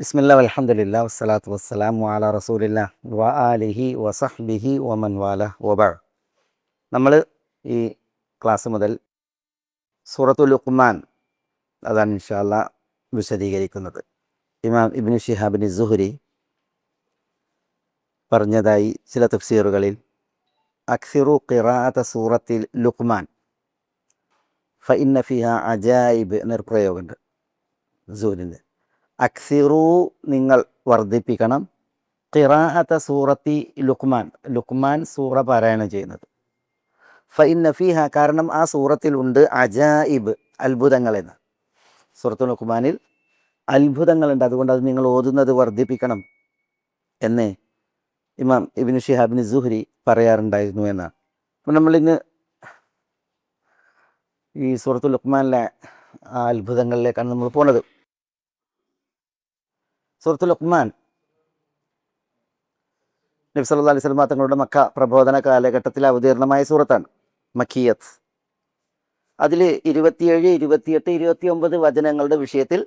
ബിസ്മില്ലാ അൽഹംദുലില്ലാ വസ്സലാത്തു വസ്സലാമു അലാ റസൂലില്ലാ വ ആലിഹി വസഹ്ബിഹി വമൻ വാല വബഅദ്. നമ്മൾ ഈ ക്ലാസ് മുതൽ സൂറത്തുൽ ലുഖ്മാൻ അതാണ് ഇൻഷാ അല്ലാ വിശദീകരിക്കുന്നത്. ഇമാം ഇബ്നു ശിഹാബിൻ സുഹ്രി പറഞ്ഞതായി ചില തഫ്സീറുകളിൽ അക്സിറു ഖിറാഅത സൂറത്തിൽ ലുഖ്മാൻ ഫഇന്ന ഫിഹാ അജായിബ് എന്നൊരു പ്രയോഗമുണ്ട് സുഹ്രിൻ്റെ. അക്സിറു നിങ്ങൾ വർദ്ധിപ്പിക്കണം ഖിറാഅത സൂറത്തി ലുഖ്മാൻ സൂറ പാരായണം ചെയ്യുന്നത്. ഫഇന്ന ഫീഹ കാരണം ആ സൂറത്തിലുണ്ട് അജായിബ് അത്ഭുതങ്ങളെന്ന്. സൂറത്തുൽ ലുഖ്മാനിൽ അത്ഭുതങ്ങളുണ്ട്, അതുകൊണ്ട് അത് നിങ്ങൾ ഓതുന്നത് വർദ്ധിപ്പിക്കണം എന്ന് ഇമാം ഇബ്നു ശിഹാബിൻ സുഹ്രി പറയാറുണ്ടായിരുന്നു എന്നാണ്. അപ്പം നമ്മളിന്ന് ഈ സൂറത്തുൽ ലുഖ്മാനിലെ ആ അത്ഭുതങ്ങളിലേക്കാണ് നമ്മൾ പോണത്. സൂറത്തുൽ ലുഖ്മാൻ നബി സല്ലല്ലാഹു അലൈഹി വസല്ലം തങ്ങളുടെ മക്ക പ്രബോധന കാലഘട്ടത്തിൽ അവതീർണമായ സൂറത്താണ്, മക്കിയത്ത്. അതിൽ 27, 28, 29 വചനങ്ങളുടെ വിഷയത്തിൽ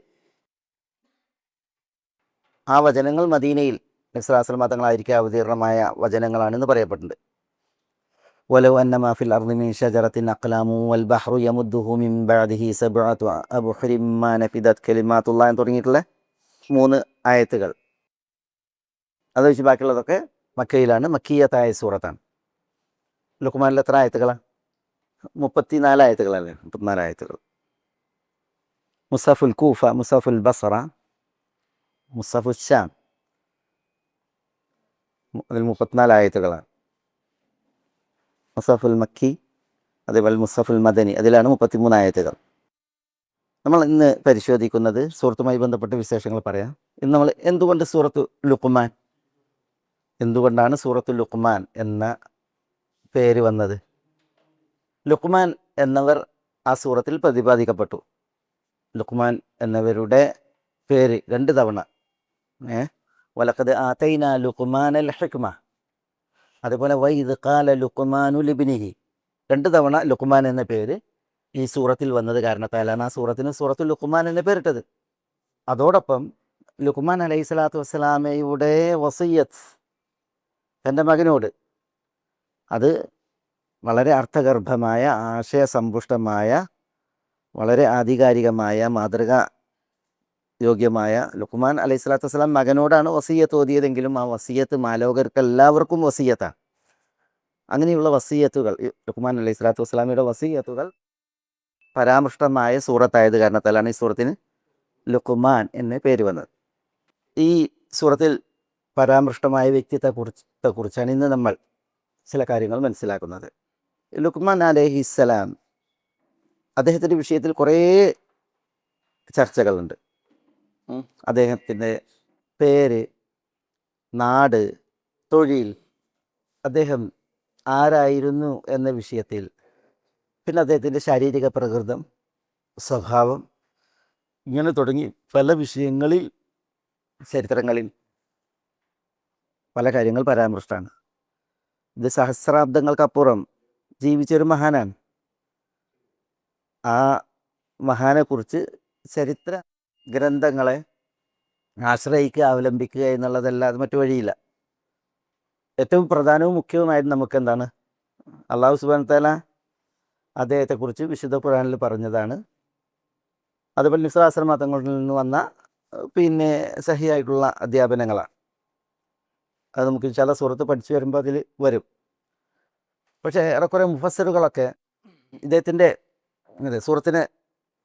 ആ വചനങ്ങൾ മദീനയിൽ നബി സല്ലല്ലാഹു അലൈഹി വസല്ലം തങ്ങളായിരിക്കും അവതീർണമായ വചനങ്ങളാണെന്ന് പറയപ്പെട്ടിട്ടുണ്ട്. വലൗ അന്നമാ ഫിൽ അർളി മിൻ ഷജറത്തിൻ അഖ്ലാമു വൽ ബഹ്റു യമുദ്ദുഹു മിൻ ബഅദിഹി സബ്അതു അബ്ഹുരിൻ മാ നഫിദത് കലിമാത്തുല്ലാഹി എന്ന് തുടങ്ങിയിട്ടുള്ള 3 ആയത്തുകൾ. അത് വെച്ച് ബാക്കിയുള്ളതൊക്കെ മക്കയിലാണ്, മക്കിയത്തായ സൂറത്താണ്. ലുഖ്മാനിൽ എത്ര ആയത്തുകളാണ്? 34 ആയത്തുകളല്ലേ? 34 ആയത്തുകൾ. മുസഫുൽ കൂഫ, മുസഫുൽ ബസറ, മുസഫുൽ ഷാം, അതിൽ 34 ആയത്തുകളാണ്. മുസഫുൽ മക്കി, അതേപോലെ മുസഫുൽ മദനി, അതിലാണ് 33 ആയത്തുകൾ. നമ്മൾ ഇന്ന് പരിശോധിക്കുന്നത് സൂറത്തുമായി ബന്ധപ്പെട്ട വിശേഷങ്ങൾ പറയാം. ഇന്ന് നമ്മൾ എന്തുകൊണ്ട് സൂറത്തു ലുഖ്മാൻ, എന്തുകൊണ്ടാണ് സൂറത്തുൽ ലുഖ്മാൻ എന്ന പേര് വന്നത്? ലുഖ്മാൻ എന്നവർ ആ സൂറത്തിൽ പ്രതിപാദിക്കപ്പെട്ടു. ലുഖ്മാൻ എന്നവരുടെ പേര് 2 തവണ വലഖദ് ആതൈനാ ലുഖ്മാനൽ ഹിക്മ, അതുപോലെ വഇദ് ഖാല ലുഖ്മാനു ലിബ്നിഹി, 2 തവണ ലുഖ്മാൻ എന്ന പേര് ഈ സൂറത്തിൽ വന്നത് കാരണത്താലാണ് ആ സൂറത്തിന് സൂറത്തുൽ ലുഖ്മാൻ എന്ന പേരിട്ടത്. അതോടൊപ്പം ലുഖ്മാൻ അലൈഹി സ്വലാത്തു വസ്സലാമയുടെ വസിയ്യത്ത് തൻ്റെ മകനോട്, അത് വളരെ അർത്ഥഗർഭമായ, ആശയസമ്പുഷ്ടമായ, വളരെ ആധികാരികമായ, മാതൃകാ യോഗ്യമായ ലുഖ്മാൻ അലൈഹി സ്വലാത്തു വസ്സലാം മകനോടാണ് വസിയ്യത്ത് ഓതിയതെങ്കിലും ആ വസിയ്യത്ത് മാലോകർക്ക് എല്ലാവർക്കും വസിയ്യത്താണ്. അങ്ങനെയുള്ള വസിയ്യത്തുകൾ, ലുഖ്മാൻ അലൈഹി സ്വലാത്തു വസ്സലാമയുടെ വസിയ്യത്തുകൾ പരാമൃഷ്ടമായ സൂറത്തായത് കാരണത്താലാണ് ഈ സൂറത്തിന് ലുഖ്മാൻ എന്ന പേര് വന്നത്. ഈ സൂറത്തിൽ പരാമൃഷ്ടമായ വ്യക്തിത്വത്തെക്കുറിച്ചാണ് ഇന്ന് നമ്മൾ ചില കാര്യങ്ങൾ മനസ്സിലാക്കുന്നത്. ലുഖ്മാൻ അലൈഹിസ്സലാം, അദ്ദേഹത്തിൻ്റെ വിഷയത്തിൽ കുറേ ചർച്ചകളുണ്ട്. അദ്ദേഹത്തിൻ്റെ പേര്, നാട്, തൊഴിൽ, അദ്ദേഹം ആരായിരുന്നു എന്ന വിഷയത്തിൽ, പിന്നെ അദ്ദേഹത്തിൻ്റെ ശാരീരിക പ്രകൃതം, സ്വഭാവം, ഇങ്ങനെ തുടങ്ങി പല വിഷയങ്ങളിൽ ചരിത്രങ്ങളിൽ പല കാര്യങ്ങൾ പരാമൃഷ്ടമാണ്. ഇത് സഹസ്രാബ്ദങ്ങൾക്കപ്പുറം ജീവിച്ചൊരു മഹാനാണ്. ആ മഹാനെക്കുറിച്ച് ചരിത്ര ഗ്രന്ഥങ്ങളെ ആശ്രയിക്കുക, അവലംബിക്കുക എന്നുള്ളതല്ലാതെ മറ്റു വഴിയില്ല. ഏറ്റവും പ്രധാനവും മുഖ്യവുമായിട്ട് നമുക്ക് എന്താണ്? അള്ളാഹു സുബ്ഹാനഹു വ തആല അദ്ദേഹത്തെക്കുറിച്ച് വിശുദ്ധ ഖുർആനിൽ പറഞ്ഞതാണ്. അതുപോലെ നബി സല്ലല്ലാഹു അലൈഹി വസല്ലം തങ്ങളിൽ നിന്ന് വന്ന പിന്നെ സഹിയായിട്ടുള്ള അധ്യാപനങ്ങളാണ്. അത് നമുക്ക് ചില സൂറത്ത് പഠിച്ചു വരുമ്പോൾ അതിൽ വരും. പക്ഷേ ഏറെക്കുറെ മുഫസ്സിറുകളൊക്കെ ഇദ്ദേഹത്തിൻ്റെ സൂറത്തിനെ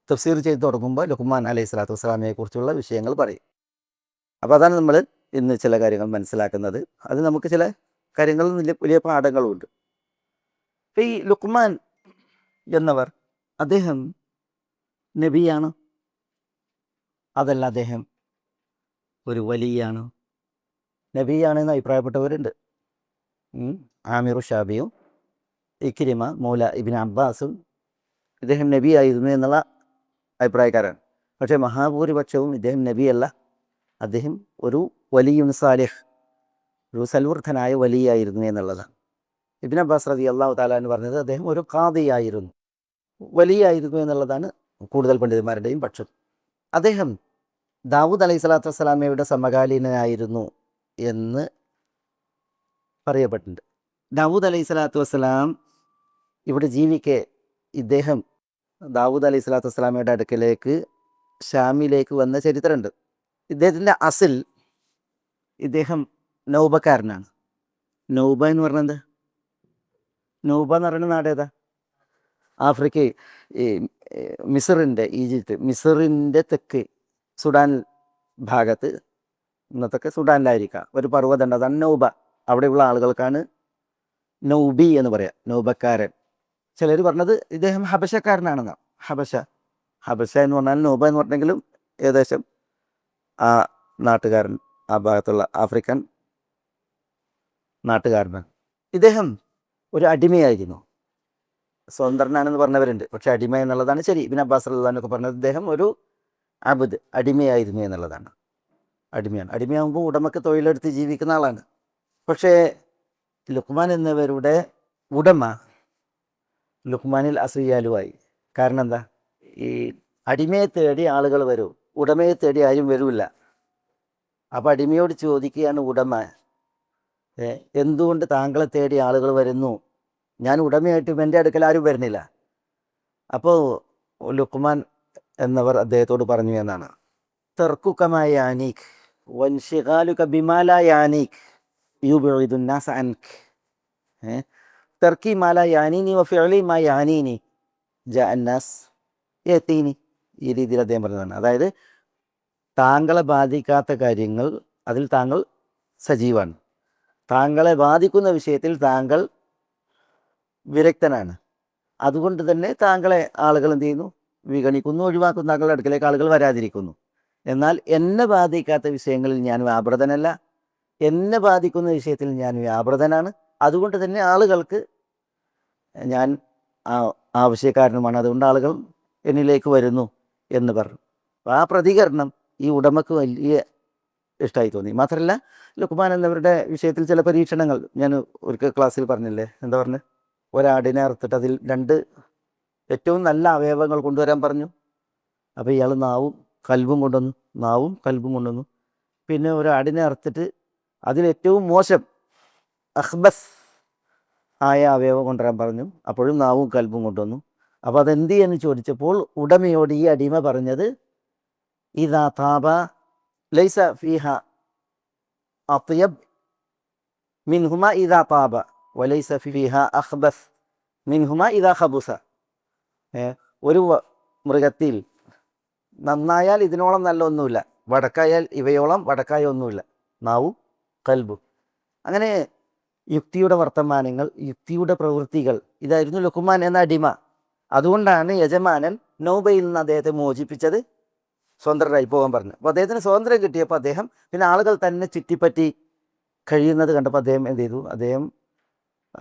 തഫ്സീർ ചെയ്ത് തുടങ്ങുമ്പോൾ ലുഖ്മാൻ അലൈഹി സ്വലാത്തു വസ്സലാമയെ കുറിച്ചുള്ള വിഷയങ്ങൾ പറയും. അപ്പോൾ അതാണ് നമ്മൾ ഇന്ന് ചില കാര്യങ്ങൾ മനസ്സിലാക്കുന്നത്. അത് നമുക്ക് ചില കാര്യങ്ങളിൽ വലിയ പാഠങ്ങളുമുണ്ട്. അപ്പോൾ ഈ ലുഖ്മാൻ എന്നവർ, അദ്ദേഹം നബിയാണ്, അതല്ല അദ്ദേഹം ഒരു വലിയാണ്? നബിയാണെന്ന് അഭിപ്രായപ്പെട്ടവരുണ്ട്. ആമിറു ഷാബിയും ഇക്രിമ മൗല ഇബ്നു അബ്ബാസും ഇദ്ദേഹം നബിയായിരുന്നു എന്നുള്ള അഭിപ്രായക്കാരാണ്. പക്ഷേ മഹാഭൂരിപക്ഷവും ഇദ്ദേഹം നബിയല്ല, അദ്ദേഹം ഒരു വലിയുൻ സാലിഹ്, ഒരു സൽവൃദ്ധനായ വലിയായിരുന്നു എന്നുള്ളതാണ്. ഇബ്നു അബ്ബാസ് റളിയല്ലാഹു തആല എന്ന് പറഞ്ഞത് അദ്ദേഹം ഒരു ഖാദിയായിരുന്നു, വലിയായിരുന്നു എന്നുള്ളതാണ് കൂടുതൽ പണ്ഡിതന്മാരുടെയും പക്ഷം. അദ്ദേഹം ദാവൂദ് അലൈഹി സ്വലാത്തു വസ്സലാമയുടെ സമകാലീനനായിരുന്നു എന്ന് പറയപ്പെട്ടിട്ടുണ്ട്. ദാവൂദ് അലൈഹി സ്വലാത്തു വസ്സലാം ഇവിടെ ജീവിക്കെ ഇദ്ദേഹം ദാവൂദ് അലൈഹി സ്വലാത്തു വസ്സലാമയുടെ അടുക്കലേക്ക് ഷാമിലേക്ക് വന്ന ചരിത്രമുണ്ട്. ഇദ്ദേഹത്തിൻ്റെ അസിൽ ഇദ്ദേഹം നൗബക്കാരനാണ്. നൗബ എന്ന് പറഞ്ഞത്, നൗബ എന്ന് പറയുന്ന നാട് ഏതാ? ആഫ്രിക്ക, ഈ മിസറിൻ്റെ, ഈജിപ്ത്, മിസറിൻ്റെ തെക്ക് സുഡാൻ ഭാഗത്ത്, ഇന്നത്തൊക്കെ സുഡാനിലായിരിക്കാം, ഒരു പർവ്വതമുണ്ട്, അതാണ് നൗബ. അവിടെയുള്ള ആളുകൾക്കാണ് നൗബി എന്ന് പറയാം, നൗബക്കാരൻ. ചിലർ പറഞ്ഞത് ഇദ്ദേഹം ഹബശക്കാരനാണെന്നാണ്. ഹബശ എന്ന് പറഞ്ഞാൽ നൗബ എന്ന് പറഞ്ഞെങ്കിലും ഏകദേശം ആ നാട്ടുകാരൻ, ആ ഭാഗത്തുള്ള ആഫ്രിക്കൻ നാട്ടുകാരനാണ്. ഇദ്ദേഹം ഒരു അടിമയായിരുന്നു. സ്വതന്ത്രനാണെന്ന് പറഞ്ഞവരുണ്ട്, പക്ഷെ അടിമ എന്നുള്ളതാണ് ശരി. ഇബ്നു അബ്ബാസ് റളിയല്ലാഹു പറഞ്ഞത് ഇദ്ദേഹം ഒരു അബ്ദ്, അടിമയായിരുന്നു എന്നുള്ളതാണ്. അടിമയാണ്. അടിമയാകുമ്പോൾ ഉടമക്ക് തൊഴിലെടുത്ത് ജീവിക്കുന്ന ആളാണ്. പക്ഷേ ലുക്മാൻ എന്നവരുടെ ഉടമ ലുക്മാനിൽ അസൂയാലുവായി. കാരണം എന്താ? ഈ അടിമയെ തേടി ആളുകൾ വരും, ഉടമയെ തേടി ആരും വരില്ല. അപ്പോൾ അടിമയോട് ചോദിക്കുകയാണ് ഉടമ, എന്തുകൊണ്ട് താങ്കളെ തേടി ആളുകൾ വരുന്നു? ഞാൻ ഉടമയായിട്ടും എൻ്റെ അടുക്കൽ ആരും വരുന്നില്ല. അപ്പോൾ ലുക്മാൻ എന്നവർ അദ്ദേഹത്തോട് പറഞ്ഞു എന്നാണ്, തർക്കുക യാനീക് വൻഷിഗാലുക ബിമാ ലാ യാനീക് യുബ്ഇദുൻ നാസ അൻക്, തർക്കി മാ ലാ യാനീനി വഫിഅലി മാ യാനീനി ജാഅൻ നാസ് യതീനി. ഈ രീതിയിൽ അദ്ദേഹം പറഞ്ഞതാണ്. അതായത് താങ്കളെ ബാധിക്കാത്ത കാര്യങ്ങൾ അതിൽ താങ്കൾ സജീവാണ്, താങ്കളെ ബാധിക്കുന്ന വിഷയത്തിൽ താങ്കൾ വിരക്തനാണ്. അതുകൊണ്ട് തന്നെ താങ്കളെ ആളുകൾ എന്ത് ചെയ്യുന്നു? വിഗണിക്കുന്നു, ഒഴിവാക്കുന്നു, താങ്കളുടെ അടുക്കലേക്ക് ആളുകൾ വരാതിരിക്കുന്നു. എന്നാൽ എന്നെ ബാധിക്കാത്ത വിഷയങ്ങളിൽ ഞാൻ വ്യാപൃതനല്ല, എന്നെ ബാധിക്കുന്ന വിഷയത്തിൽ ഞാൻ വ്യാപൃതനാണ്. അതുകൊണ്ട് തന്നെ ആളുകൾക്ക് ഞാൻ ആവശ്യക്കാരനുമാണ്, അതുകൊണ്ട് ആളുകൾ എന്നിലേക്ക് വരുന്നു എന്ന് പറഞ്ഞു. അപ്പോൾ ആ പ്രതികരണം ഈ ഉടമക്ക് വലിയ ഇഷ്ടമായി തോന്നി. മാത്രമല്ല ലുക്മാൻ എന്നവരുടെ വിഷയത്തിൽ ചില പരീക്ഷണങ്ങൾ ഞാൻ ഒരിക്കൽ ക്ലാസ്സിൽ പറഞ്ഞില്ലേ, എന്താ പറഞ്ഞത്? ഒരാടിനെ അറുത്തിട്ട് അതിൽ 2 ഏറ്റവും നല്ല അവയവങ്ങൾ കൊണ്ടുവരാൻ പറഞ്ഞു. അപ്പോൾ ഇയാൾ നാവും കൽബും കൊണ്ടുവന്നു. പിന്നെ ഒരാടിനെ അറുത്തിട്ട് അതിൽ ഏറ്റവും മോശം അഖ്ബസ് ആയ അവയവം കൊണ്ടുവരാൻ പറഞ്ഞു. അപ്പോഴും നാവും കൽബും കൊണ്ടുവന്നു. അപ്പോൾ അതെന്ത് എന്ന് ചോദിച്ചപ്പോൾ ഉടമയോട് ഈ അടിമ പറഞ്ഞത്, ഇദാ താബ ലൈസ ഫീഹ അത്യബ് മിൻഹുമ ഇദാ താബ വലൈസ ഫീഹ അഖ്ബസ് മിൻഹുമ ഇദാ ഖബുസ. ഒരു മൃഗത്തിൽ നന്നായാൽ ഇതിനോളം നല്ല ഒന്നുമില്ല, വടക്കായാൽ ഇവയോളം വടക്കായ ഒന്നുമില്ല, നാവും കൽബും. അങ്ങനെ യുക്തിയുടെ വർത്തമാനങ്ങൾ, യുക്തിയുടെ പ്രവൃത്തികൾ, ഇതായിരുന്നു ലുക്മാൻ എന്ന അടിമ. അതുകൊണ്ടാണ് യജമാനൻ നൗബയിൽ നിന്ന് അദ്ദേഹത്തെ മോചിപ്പിച്ചത്, സ്വതന്ത്രരായി പോകാൻ പറഞ്ഞു. അപ്പോൾ അദ്ദേഹത്തിന് സ്വാതന്ത്ര്യം കിട്ടിയപ്പോൾ അദ്ദേഹം പിന്നെ ആളുകൾ തന്നെ ചുറ്റിപ്പറ്റി കഴിയുന്നത് കണ്ടപ്പോൾ അദ്ദേഹം എന്ത് ചെയ്തു?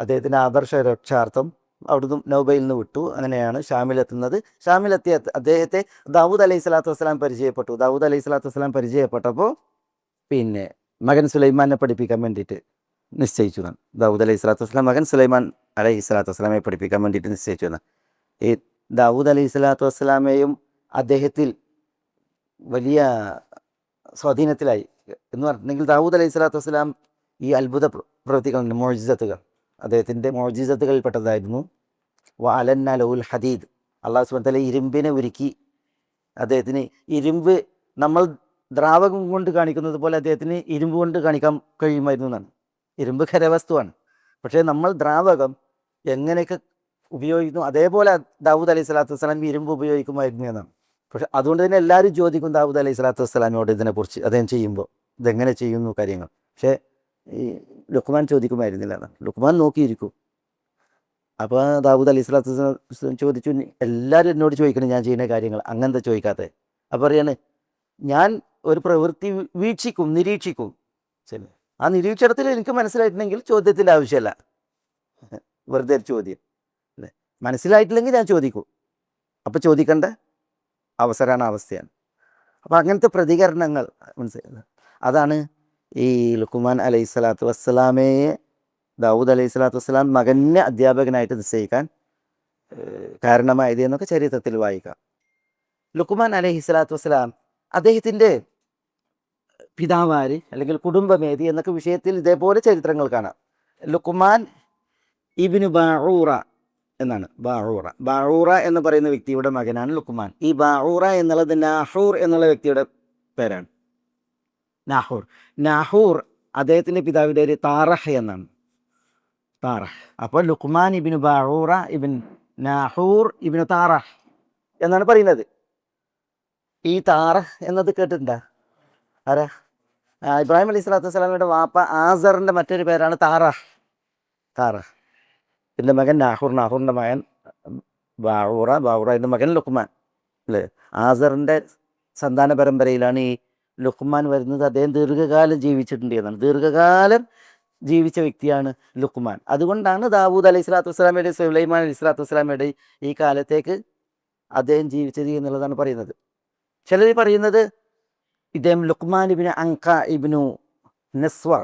അദ്ദേഹത്തിൻ്റെ ആദർശ രക്ഷാർത്ഥം അവിടുന്ന് നൗബയിൽ നിന്ന് വിട്ടു. അങ്ങനെയാണ് ഷാമിലെത്തുന്നത്. ഷാമിലെത്തിയ അദ്ദേഹത്തെ ദാവൂദ് അലൈഹി സ്വലാത്തു വസ്സലാം പരിചയപ്പെട്ടു. ദാവൂദ് അലൈഹി സ്വലാത്തു വസ്സലാം പരിചയപ്പെട്ടപ്പോൾ പിന്നെ മകൻ സുലൈമാനെ പഠിപ്പിക്കാൻ വേണ്ടിയിട്ട് നിശ്ചയിച്ചു എന്നാണ്. ദാവൂദ് അലൈഹി സ്വലാത്തു വസ്സലാം മകൻ സുലൈമാൻ അലൈഹി സ്വലാത്തു വസ്സലാമെ പഠിപ്പിക്കാൻ വേണ്ടിയിട്ട് നിശ്ചയിച്ചു എന്നാണ്. ഈ ദാവൂദ് അലൈഹി സ്വലാത്തു വസ്സലാമയും അദ്ദേഹത്തിൽ വലിയ സ്വാധീനത്തിലായി എന്ന് പറഞ്ഞിട്ടുണ്ടെങ്കിൽ, ദാവൂദ് അലൈഹി സ്വലാത്തു വസ്സലാം ഈ അത്ഭുത പ്രവൃത്തികളുണ്ട്, മോജിസത്തുകൾ, അദ്ദേഹത്തിൻ്റെ മോജിസത്തുകളിൽപ്പെട്ടതായിരുന്നു. വഅലന്ന ലഹുൽ ഹദീദ്, അള്ളാഹു സുബ്ഹാനഹു വ തആല ഇരുമ്പിനെ ഒരുക്കി അദ്ദേഹത്തിന്. ഇരുമ്പ് നമ്മൾ ദ്രാവകം കൊണ്ട് കാണിക്കുന്നത് പോലെ അദ്ദേഹത്തിന് ഇരുമ്പ് കൊണ്ട് കാണിക്കാൻ കഴിയുമായിരുന്നു എന്നാണ്. ഇരുമ്പ് ഖരവസ്തുവാണ്, പക്ഷേ നമ്മൾ ദ്രാവകം എങ്ങനെയൊക്കെ ഉപയോഗിക്കുന്നു അതേപോലെ ദാവൂദ് അലൈഹി സ്വലാത്തു വസ്സലാം ഇരുമ്പ് ഉപയോഗിക്കുമായിരുന്നു എന്നാണ്. പക്ഷെ അതുകൊണ്ട് തന്നെ എല്ലാവരും ചോദിക്കും ദാവൂദ് അലൈഹി സ്വലാത്തു വസ്സലാമിനോട് ഇതിനെക്കുറിച്ച്, അദ്ദേഹം ചെയ്യുമ്പോൾ ഇതെങ്ങനെ ചെയ്യുന്നു കാര്യങ്ങൾ. പക്ഷേ ഈ ലുക്മാൻ ചോദിക്കുമായിരുന്നില്ല എന്നാണ്. ലുക്മാൻ നോക്കിയിരിക്കും. അപ്പോൾ ദാവൂദ് അലൈഹി സ്വലാത്തു വസ്സലാം ചോദിച്ചു, എല്ലാവരും എന്നോട് ചോദിക്കണം ഞാൻ ചെയ്യുന്ന കാര്യങ്ങൾ, അങ്ങനത്തെ ചോദിക്കാത്തത്. അപ്പോൾ പറയാണ്, ഞാൻ ഒരു പ്രവൃത്തി വീക്ഷിക്കും, നിരീക്ഷിക്കും. ശരി, ആ നിരീക്ഷണത്തിൽ എനിക്ക് മനസ്സിലായിട്ടുണ്ടെങ്കിൽ ചോദ്യത്തിൻ്റെ ആവശ്യമല്ല, വെറുതെ ഒരു ചോദ്യം അല്ലേ. മനസ്സിലായിട്ടില്ലെങ്കിൽ ഞാൻ ചോദിക്കും, അപ്പോൾ ചോദിക്കേണ്ട അവസ്ഥയാണ്. അപ്പോൾ അങ്ങനത്തെ പ്രതികരണങ്ങൾ മനസ്സിലായത്. അതാണ് ഈ ലുക്മാൻ അലൈഹി സ്വലാത്തു വസ്സലാമയെ ദാവൂദ് അലൈഹി സ്വലാത്തു വസ്സലാം മകനെ അധ്യാപകനായിട്ട് നിശ്ചയിക്കാൻ കാരണമായത് എന്നൊക്കെ ചരിത്രത്തിൽ വായിക്കാം. ലുക്മാൻ അലൈഹി സ്വലാത്തു വസ്സലാം അദ്ദേഹത്തിൻ്റെ പിതാവാര് അല്ലെങ്കിൽ കുടുംബമേതി എന്നൊക്കെ വിഷയത്തിൽ ഇതേപോലെ ചരിത്രങ്ങൾ കാണാം. ലുക്മാൻ ഇബ്നു ബാഊറ എന്നാണ്. ബാഊറ എന്ന് പറയുന്ന വ്യക്തിയുടെ മകനാണ് ലുക്മാൻ. ഈ ബാഊറ എന്നുള്ളത് നാഹൂർ എന്നുള്ള വ്യക്തിയുടെ പേരാണ്. നാഹൂർ അദ്ദേഹത്തിൻ്റെ പിതാവിൻ്റെ ഒരു താറഹ് എന്നാണ്. താറഹ്. അപ്പോൾ ലുക്മാൻ ഇബ്നു ബാഊറ ഇബ്ൻ നാഹൂർ ഇബ്നു താറഹ് എന്നാണ് പറയുന്നത്. ഈ താറഹ് എന്നത് കേട്ടിട്ടുണ്ടോ? ആരാ? ഇബ്രാഹിം അലൈഹി സ്വലാത്തു വസ്സലാമയുടെ വാപ്പ ആസറിൻ്റെ മറ്റൊരു പേരാണ് താറഹ്. എൻ്റെ മകൻ നാഹൂറിൻ്റെ മകൻ ബാഊറയുടെ മകൻ ലുക്മാൻ അല്ലേ? ആസറിൻ്റെ സന്താന പരമ്പരയിലാണ് ഈ ലുക്മാൻ വരുന്നത്. അദ്ദേഹം ദീർഘകാലം ജീവിച്ചിട്ടുണ്ട് എന്നാണ്. ദീർഘകാലം ജീവിച്ച വ്യക്തിയാണ് ലുക്മാൻ. അതുകൊണ്ടാണ് ദാവൂദ് അലൈഹി സ്വലാത്തു വസ്സലാമയുടെ സുലൈമാൻ അലൈഹി സ്വലാത്തു വസ്സലാമയുടെ ഈ കാലത്തേക്ക് അദ്ദേഹം ജീവിച്ചത് എന്നുള്ളതാണ് പറയുന്നത്. ചിലർ പറയുന്നത് ഇദ്ദേഹം ലുക്മാൻ ഇബ്നു അൻഖ ഇബ്നു നസ്വർ,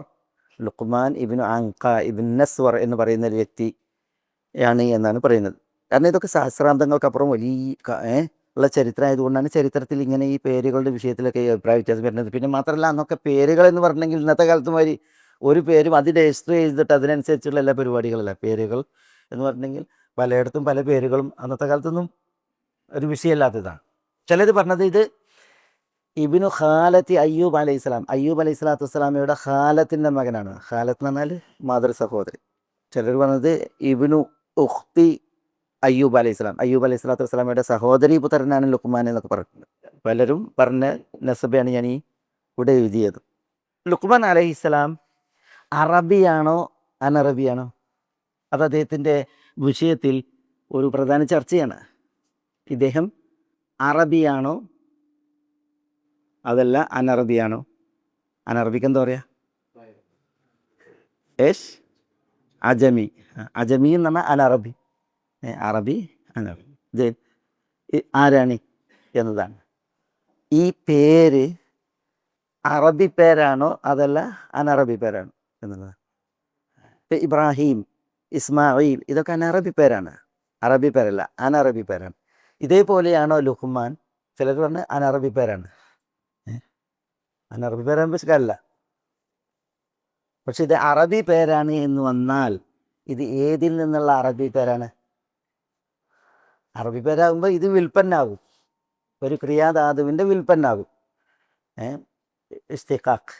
ലുക്മാൻ ഇബ്നു അൻഖ ഇബ്നു നസ്വർ എന്ന് പറയുന്ന ഒരു വ്യക്തിയാണ് എന്നാണ് പറയുന്നത്. കാരണം ഇതൊക്കെ സഹസ്രാബ്ദങ്ങൾക്കപ്പുറം വലിയ ഉള്ള ചരിത്രമായതുകൊണ്ടാണ് ചരിത്രത്തിൽ ഇങ്ങനെ ഈ പേരുകളുടെ വിഷയത്തിലൊക്കെ അഭിപ്രായ വ്യത്യാസം വരുന്നത്. പിന്നെ മാത്രമല്ല, അന്നൊക്കെ പേരുകൾ എന്ന് പറഞ്ഞെങ്കിൽ ഇന്നത്തെ കാലത്ത് മാതിരി ഒരു പേരും അത് രജിസ്റ്റർ ചെയ്തിട്ട് അതിനനുസരിച്ചുള്ള എല്ലാ പരിപാടികളല്ല. പേരുകൾ എന്ന് പറഞ്ഞെങ്കിൽ പലയിടത്തും പല പേരുകളും അന്നത്തെ കാലത്തൊന്നും ഒരു വിഷയമല്ലാത്തതാണ്. ചിലർ പറഞ്ഞത് ഇത് ഇബ്നു ഖാലത്തി അയ്യൂബ് അലൈഹി സ്വലാം, അയ്യൂബ് അലൈഹി സ്വലാത്തു വസ്സലാമയുടെ ഖാലത്തിൻ്റെ മകനാണ്. ഖാലത്ത് എന്ന് പറഞ്ഞാൽ മാതൃ സഹോദരി. ചിലർ പറഞ്ഞത് ഇബ്നു ഉഖ്തി അയ്യൂബ് അലൈഹി സ്വലാം, അയ്യൂബ് അലൈഹി സ്വലാത്തു വസ്സലാമയുടെ സഹോദരി പുത്രനാണ് ലുക്മാൻ എന്നൊക്കെ പറഞ്ഞിട്ടുണ്ട്. പലരും പറഞ്ഞ നസബയാണ് ഞാൻ ഈ ഇവിടെ എഴുതിയത്. ലുക്മാൻ അലൈഹി സ്വലാം അറബിയാണോ അനറബിയാണോ? അത് അദ്ദേഹത്തിൻ്റെ വിഷയത്തിൽ ഒരു പ്രധാന ചർച്ചയാണ്. ഇദ്ദേഹം അറബിയാണോ അതല്ല അനറബിയാണോ? അനറബിക്ക് എന്താ പറയുക? അജമി. അജമി എന്ന് പറഞ്ഞാൽ അനറബി. അറബി അനറബി ആരാണ് എന്നതാണ്. ഈ പേര് അറബി പേരാണോ അതല്ല അനറബി പേരാണോ എന്നുള്ളതാണ്. ഇബ്രാഹിം, ഇസ്മായിൽ ഇതൊക്കെ അനറബി പേരാണ്, അറബി പേരല്ല, അനറബി പേരാണ്. ഇതേപോലെയാണോ ലുക്മാൻ? ചിലർ പറഞ്ഞ് അനറബി പേരാണ്. അനറബി പേരാകുമ്പോൾ ശരിയല്ല. പക്ഷെ ഇത് അറബി പേരാണ് എന്ന് വന്നാൽ ഇത് ഏതിൽ നിന്നുള്ള അറബി പേരാണ്? അറബി പേരാകുമ്പോൾ ഇത് വിൽപ്പന്നാകും, ഒരു ക്രിയാധാതുവിൻ്റെ വിൽപ്പന്നാകും, ഇസ്തിഖാഖ്.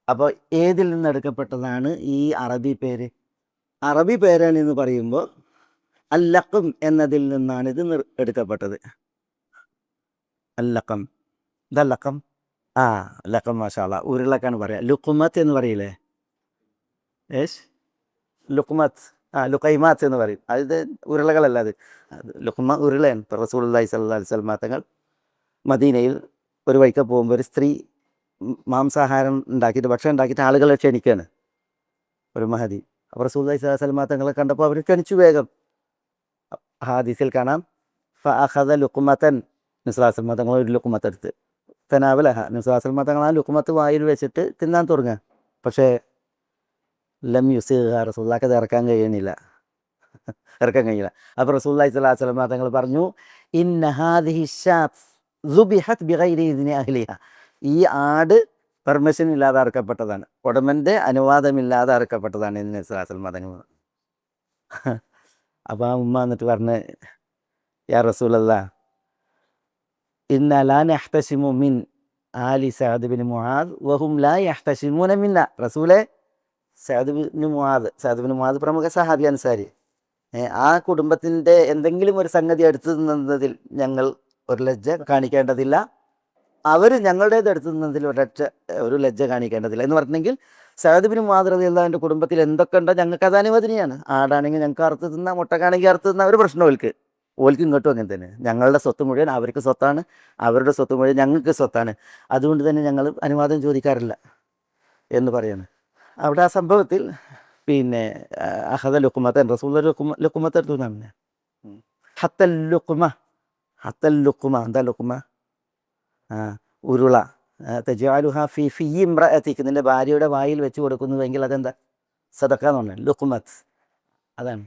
അപ്പോൾ ഏതിൽ നിന്ന് എടുക്കപ്പെട്ടതാണ് ഈ അറബി പേര്? അറബി പേരാണ് എന്ന് പറയുമ്പോൾ അല്ലഖം എന്നതിൽ നിന്നാണ് ഇത് എടുക്കപ്പെട്ടത്. അല്ലഖം, ഇതല്ലഖം. ലഖം മാഷാ അല്ലാ, ഉരുളക്കാണ് പറയുക. ലുക്കുമത്ത് എന്ന് പറയില്ലേ? ലുക്കുമത്ത്, ലുക്കൈമാത്ത് എന്ന് പറയും. അത് ഉരുളകളല്ല, അത് ലുക്കുമ ഉരുളയാണ്. ഇപ്പോൾ റസൂലുള്ളാഹി സ്വല്ലല്ലാഹു അലൈഹി വസല്ലം തങ്ങൾ മദീനയിൽ ഒരു വഴിക്ക് പോകുമ്പോൾ ഒരു സ്ത്രീ മാംസാഹാരം ഉണ്ടാക്കിയിട്ട്, ഭക്ഷണം ഉണ്ടാക്കിയിട്ട് ആളുകളെ ക്ഷണിക്കുകയാണ്, ഒരു മഹദി. അപ്പോൾ റസൂലുള്ളാഹി സ്വല്ലല്ലാഹു അലൈഹി വസല്ലം തങ്ങളെ കണ്ടപ്പോൾ അവർ ക്ഷണിച്ചു വേഗം. ഹദീസിൽ കാണാം, ഫഅഖദ ലുക്കുമത്തൻ, നിസ്ലാസൽ തങ്ങൾ ഒരു ലുക്കുമത്ത് എടുത്ത് തനാവലഹ, നിസ്ലാസൽ തങ്ങൾ ആ ലുക്കുമത്ത് വായിൽ വെച്ചിട്ട് തിന്നാൻ തുടങ്ങുക. പക്ഷേ ലം യുസിഹ, റസൂലുള്ളാഹിക്ക് അത് ഇറക്കാൻ കഴിയുന്നില്ല. അപ്പോൾ റസൂലുള്ളാഹി സ്വല്ലല്ലാഹു അലൈഹി വസല്ലം തങ്ങൾ പറഞ്ഞു, ഇന്ന ഹാദിഹി ശാത്ത് ദുബിഹത് ബിഗൈരി ഇദ്നി അഹ്ലിഹ, ഈ ആട് പെർമിഷൻ ഇല്ലാതെ അറുക്കപ്പെട്ടതാണ്, ഉടമൻ്റെ അനുവാദമില്ലാതെ അറുക്കപ്പെട്ടതാണ് എന്ന് നബി സ്വല്ലല്ലാഹു അലൈഹി വസല്ലം തങ്ങൾ. അപ്പോൾ ആ ഉമ്മ എന്നിട്ട് പറഞ്ഞ്, യാ റസൂലല്ലാഹ്, ഇന്ന ലാ നഹ്തസിമു മിൻ ആലി സഅദ് ബിൻ മുആദ് വഹും ലാ യഹ്തസിമൂന മിന്ന. റസൂലെ, സഅദ് ബിൻ മുആദ് പ്രമുഖ സഹാബി അൻസാരി, ആ കുടുംബത്തിൻ്റെ എന്തെങ്കിലും ഒരു സംഗതി എടുത്തു നിന്നതിൽ ഞങ്ങൾ ഒരു ലജ്ജ കാണിക്കേണ്ടതില്ല, അവർ ഞങ്ങളുടേത് എടുത്തു നിന്നതിൽ ഒരു ലജ്ജ കാണിക്കേണ്ടതില്ല എന്ന് പറഞ്ഞെങ്കിൽ, സഅദ് ബിൻ മുആദ് റളിയല്ലാഹു അൻഹുവിൻ്റെ കുടുംബത്തിൽ എന്തൊക്കെ ഉണ്ടോ ഞങ്ങൾക്ക് അത് അനുവദനീയമാണ്. ആടാണെങ്കിൽ ഞങ്ങൾക്ക് അറുത്ത് തിന്നാം, മുട്ടക്കാണെങ്കിൽ അറുത്ത് തിന്നാം, ഒരു പ്രശ്നം ഓൽക്ക് ഇങ്ങോട്ടും അങ്ങനെ തന്നെ. ഞങ്ങളുടെ സ്വത്ത് മുഴുവൻ അവർക്ക് സ്വത്താണ്, അവരുടെ സ്വത്ത് മുഴുവൻ ഞങ്ങൾക്ക് സ്വത്താണ്. അതുകൊണ്ട് തന്നെ ഞങ്ങൾ അനുവാദം ചോദിക്കാറില്ല എന്ന് പറയുന്നത്. അവിടെ ആ സംഭവത്തിൽ പിന്നെ അഹദ ലുക്കുമത്തൻ, റസൂൽ ലുക്കുമത്ത് എടുത്തു എന്നാണ്. ഹത്തൽ ലുക്കുമ, എന്താ ലുക്കുമ? ഉരുള. തജഅലുഹ ഫീ ഇംറഅതിക, നിൻ്റെ ഭാര്യയുടെ വായിൽ വെച്ച് കൊടുക്കുന്നുവെങ്കിൽ അതെന്താ? സദഖ എന്ന് പറഞ്ഞാൽ ലുക്കുമത്ത്. അതാണ്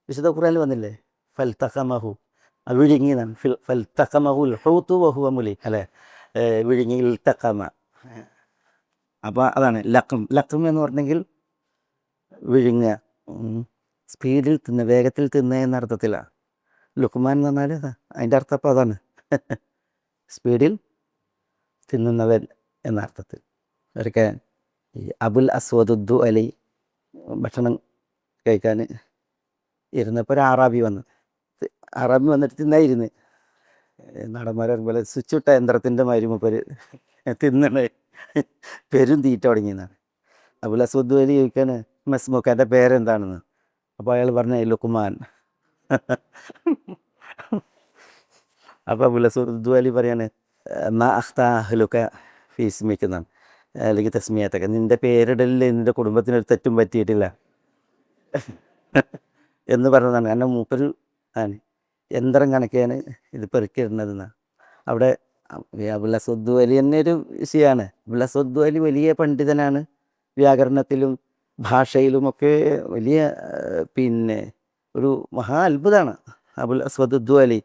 വിശുദ്ധ ഖുർആനിൽ വന്നില്ലേ, ഫൽതഖമഹു, വിഴുങ്ങിയതാണ്. ഫൽതഖമഹുൽ ഹൂതു വഹുവ മുലീം അല്ലേ? വിഴുങ്ങിയിൽ തക്കമ. അപ്പോൾ അതാണ് ലക്കം. ലക്കം എന്ന് പറഞ്ഞെങ്കിൽ വിഴുങ്ങുക, സ്പീഡിൽ തിന്നുക, വേഗത്തിൽ തിന്നുക എന്ന അർത്ഥത്തിലാണ്. ലുക്മാൻ എന്ന് പറഞ്ഞാൽ അതിൻ്റെ അർത്ഥം അപ്പോൾ അതാണ്, സ്പീഡിൽ തിന്നുന്നവൻ എന്ന അർത്ഥത്തിൽ. ഒരിക്കൽ ഈ അബുൽ അസ്വദുദ്ദു അലി ഭക്ഷണം കഴിക്കാൻ ഇരുന്നപ്പോൾ ഒരു ആറാബി വന്നിട്ട് തിന്നായിരുന്നു. നടന്മാരെ പോലെ സ്വിച്ച് ഇട്ട യന്ത്രത്തിൻ്റെ മാതിരി മൂപ്പര് തിന്നണേ, പെരും തീറ്റ തുടങ്ങിയെന്നാണ്. അബുൽ അസ്വദ് അലി ചോദിക്കാൻ മസ്മുക്ക് എൻ്റെ പേരെന്താണെന്ന്. അപ്പോൾ അയാൾ പറഞ്ഞ ലുക്മാൻ. അപ്പോൾ അബുൽ അസ്വദ് അലി പറയാണ് മാ അഖ്താഹ്ലുക ഫീ ഇസ്മിക്കെന്നാണ്, അല്ലെങ്കിൽ തസ്മിയത്തൊക്കെ, നിൻ്റെ പേരിടലിൽ നിൻ്റെ കുടുംബത്തിനൊരു തെറ്റും പറ്റിയിട്ടില്ല എന്ന് പറഞ്ഞതാണ്. കാരണം മൂപ്പര് ആണ് യന്ത്രം കണക്കെയാണ് ഇത് പെറുക്കിടുന്നതെന്നാണ്. അവിടെ അബുൽ അസ്വദ് അലി തന്നെ ഒരു വിഷയമാണ്. അബുൽ അസ്വദ് അലി വലിയ പണ്ഡിതനാണ്, വ്യാകരണത്തിലും ഭാഷയിലുമൊക്കെ വലിയ ഒരു മഹാ അത്ഭുതമാണ് അബുൽ അസ്വദ് അലി.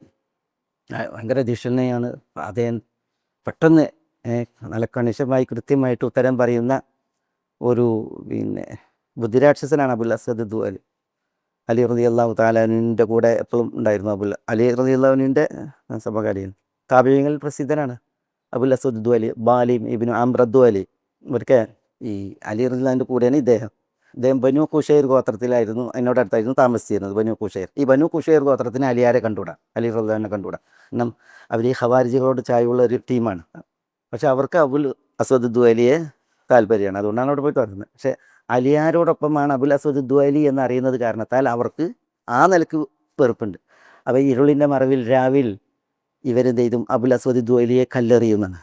ഭയങ്കര ധിഷണയാണ് അദ്ദേഹം. പെട്ടെന്ന് നല്ല കണിശമായി കൃത്യമായിട്ട് ഉത്തരം പറയുന്ന ഒരു ബുദ്ധിരാക്ഷസനാണ് അബുൽ അസ്വദ് അലി. അലി റളിയല്ലാഹു തആല അൻഹുവിൻ്റെ കൂടെ എപ്പോഴും ഉണ്ടായിരുന്നു. അലി റളിയല്ലാഹു അൻഹുവിൻ്റെ സമകാലികൻ. താബിഈങ്ങളിൽ പ്രസിദ്ധനാണ് അബുൽ അസ്വദ് അലി. ബാലിം ഇബ്നു അംർ അദ്ദുഅലി, ഇവർക്ക് ഈ അലി റളിയല്ലാഹുവിൻ്റെ കൂടെയാണ് ഇദ്ദേഹം ബനു കുശൈർ ഗോത്രത്തിലായിരുന്നു, അതിനോടടുത്തായിരുന്നു താമസിച്ചിരുന്നത്. ബനു കുശൈർ, ഈ ബനു കുശൈർ ഗോത്രത്തിന് അലിയാരെ കണ്ടുകൂടാ, അലി റളിയല്ലാഹുവിനെ കണ്ടുകൂടാ. കാരണം അവർ ഈ ഖവാരിജികളോട് ചായവുള്ള ഒരു ടീമാണ്. പക്ഷെ അവർക്ക് അബുൽ അസ്വദ് അലിയെ താല്പര്യമാണ്, അതുകൊണ്ടാണ് അവിടെ പോയി തുറന്നത്. പക്ഷേ അലിയാരോടൊപ്പമാണ് അബുൽ അസ്വദ് അലി എന്നറിയുന്നത് കാരണത്താൽ അവർക്ക് ആ നിലക്ക് വെറുപ്പുണ്ട്. അപ്പോൾ ഇരുളിൻ്റെ മറവിൽ രാവിൽ ഇവരെന്ത് ചെയ്തും അബുൽ അസ്വദ് അലിയെ കല്ലെറിയുന്നതാണ്.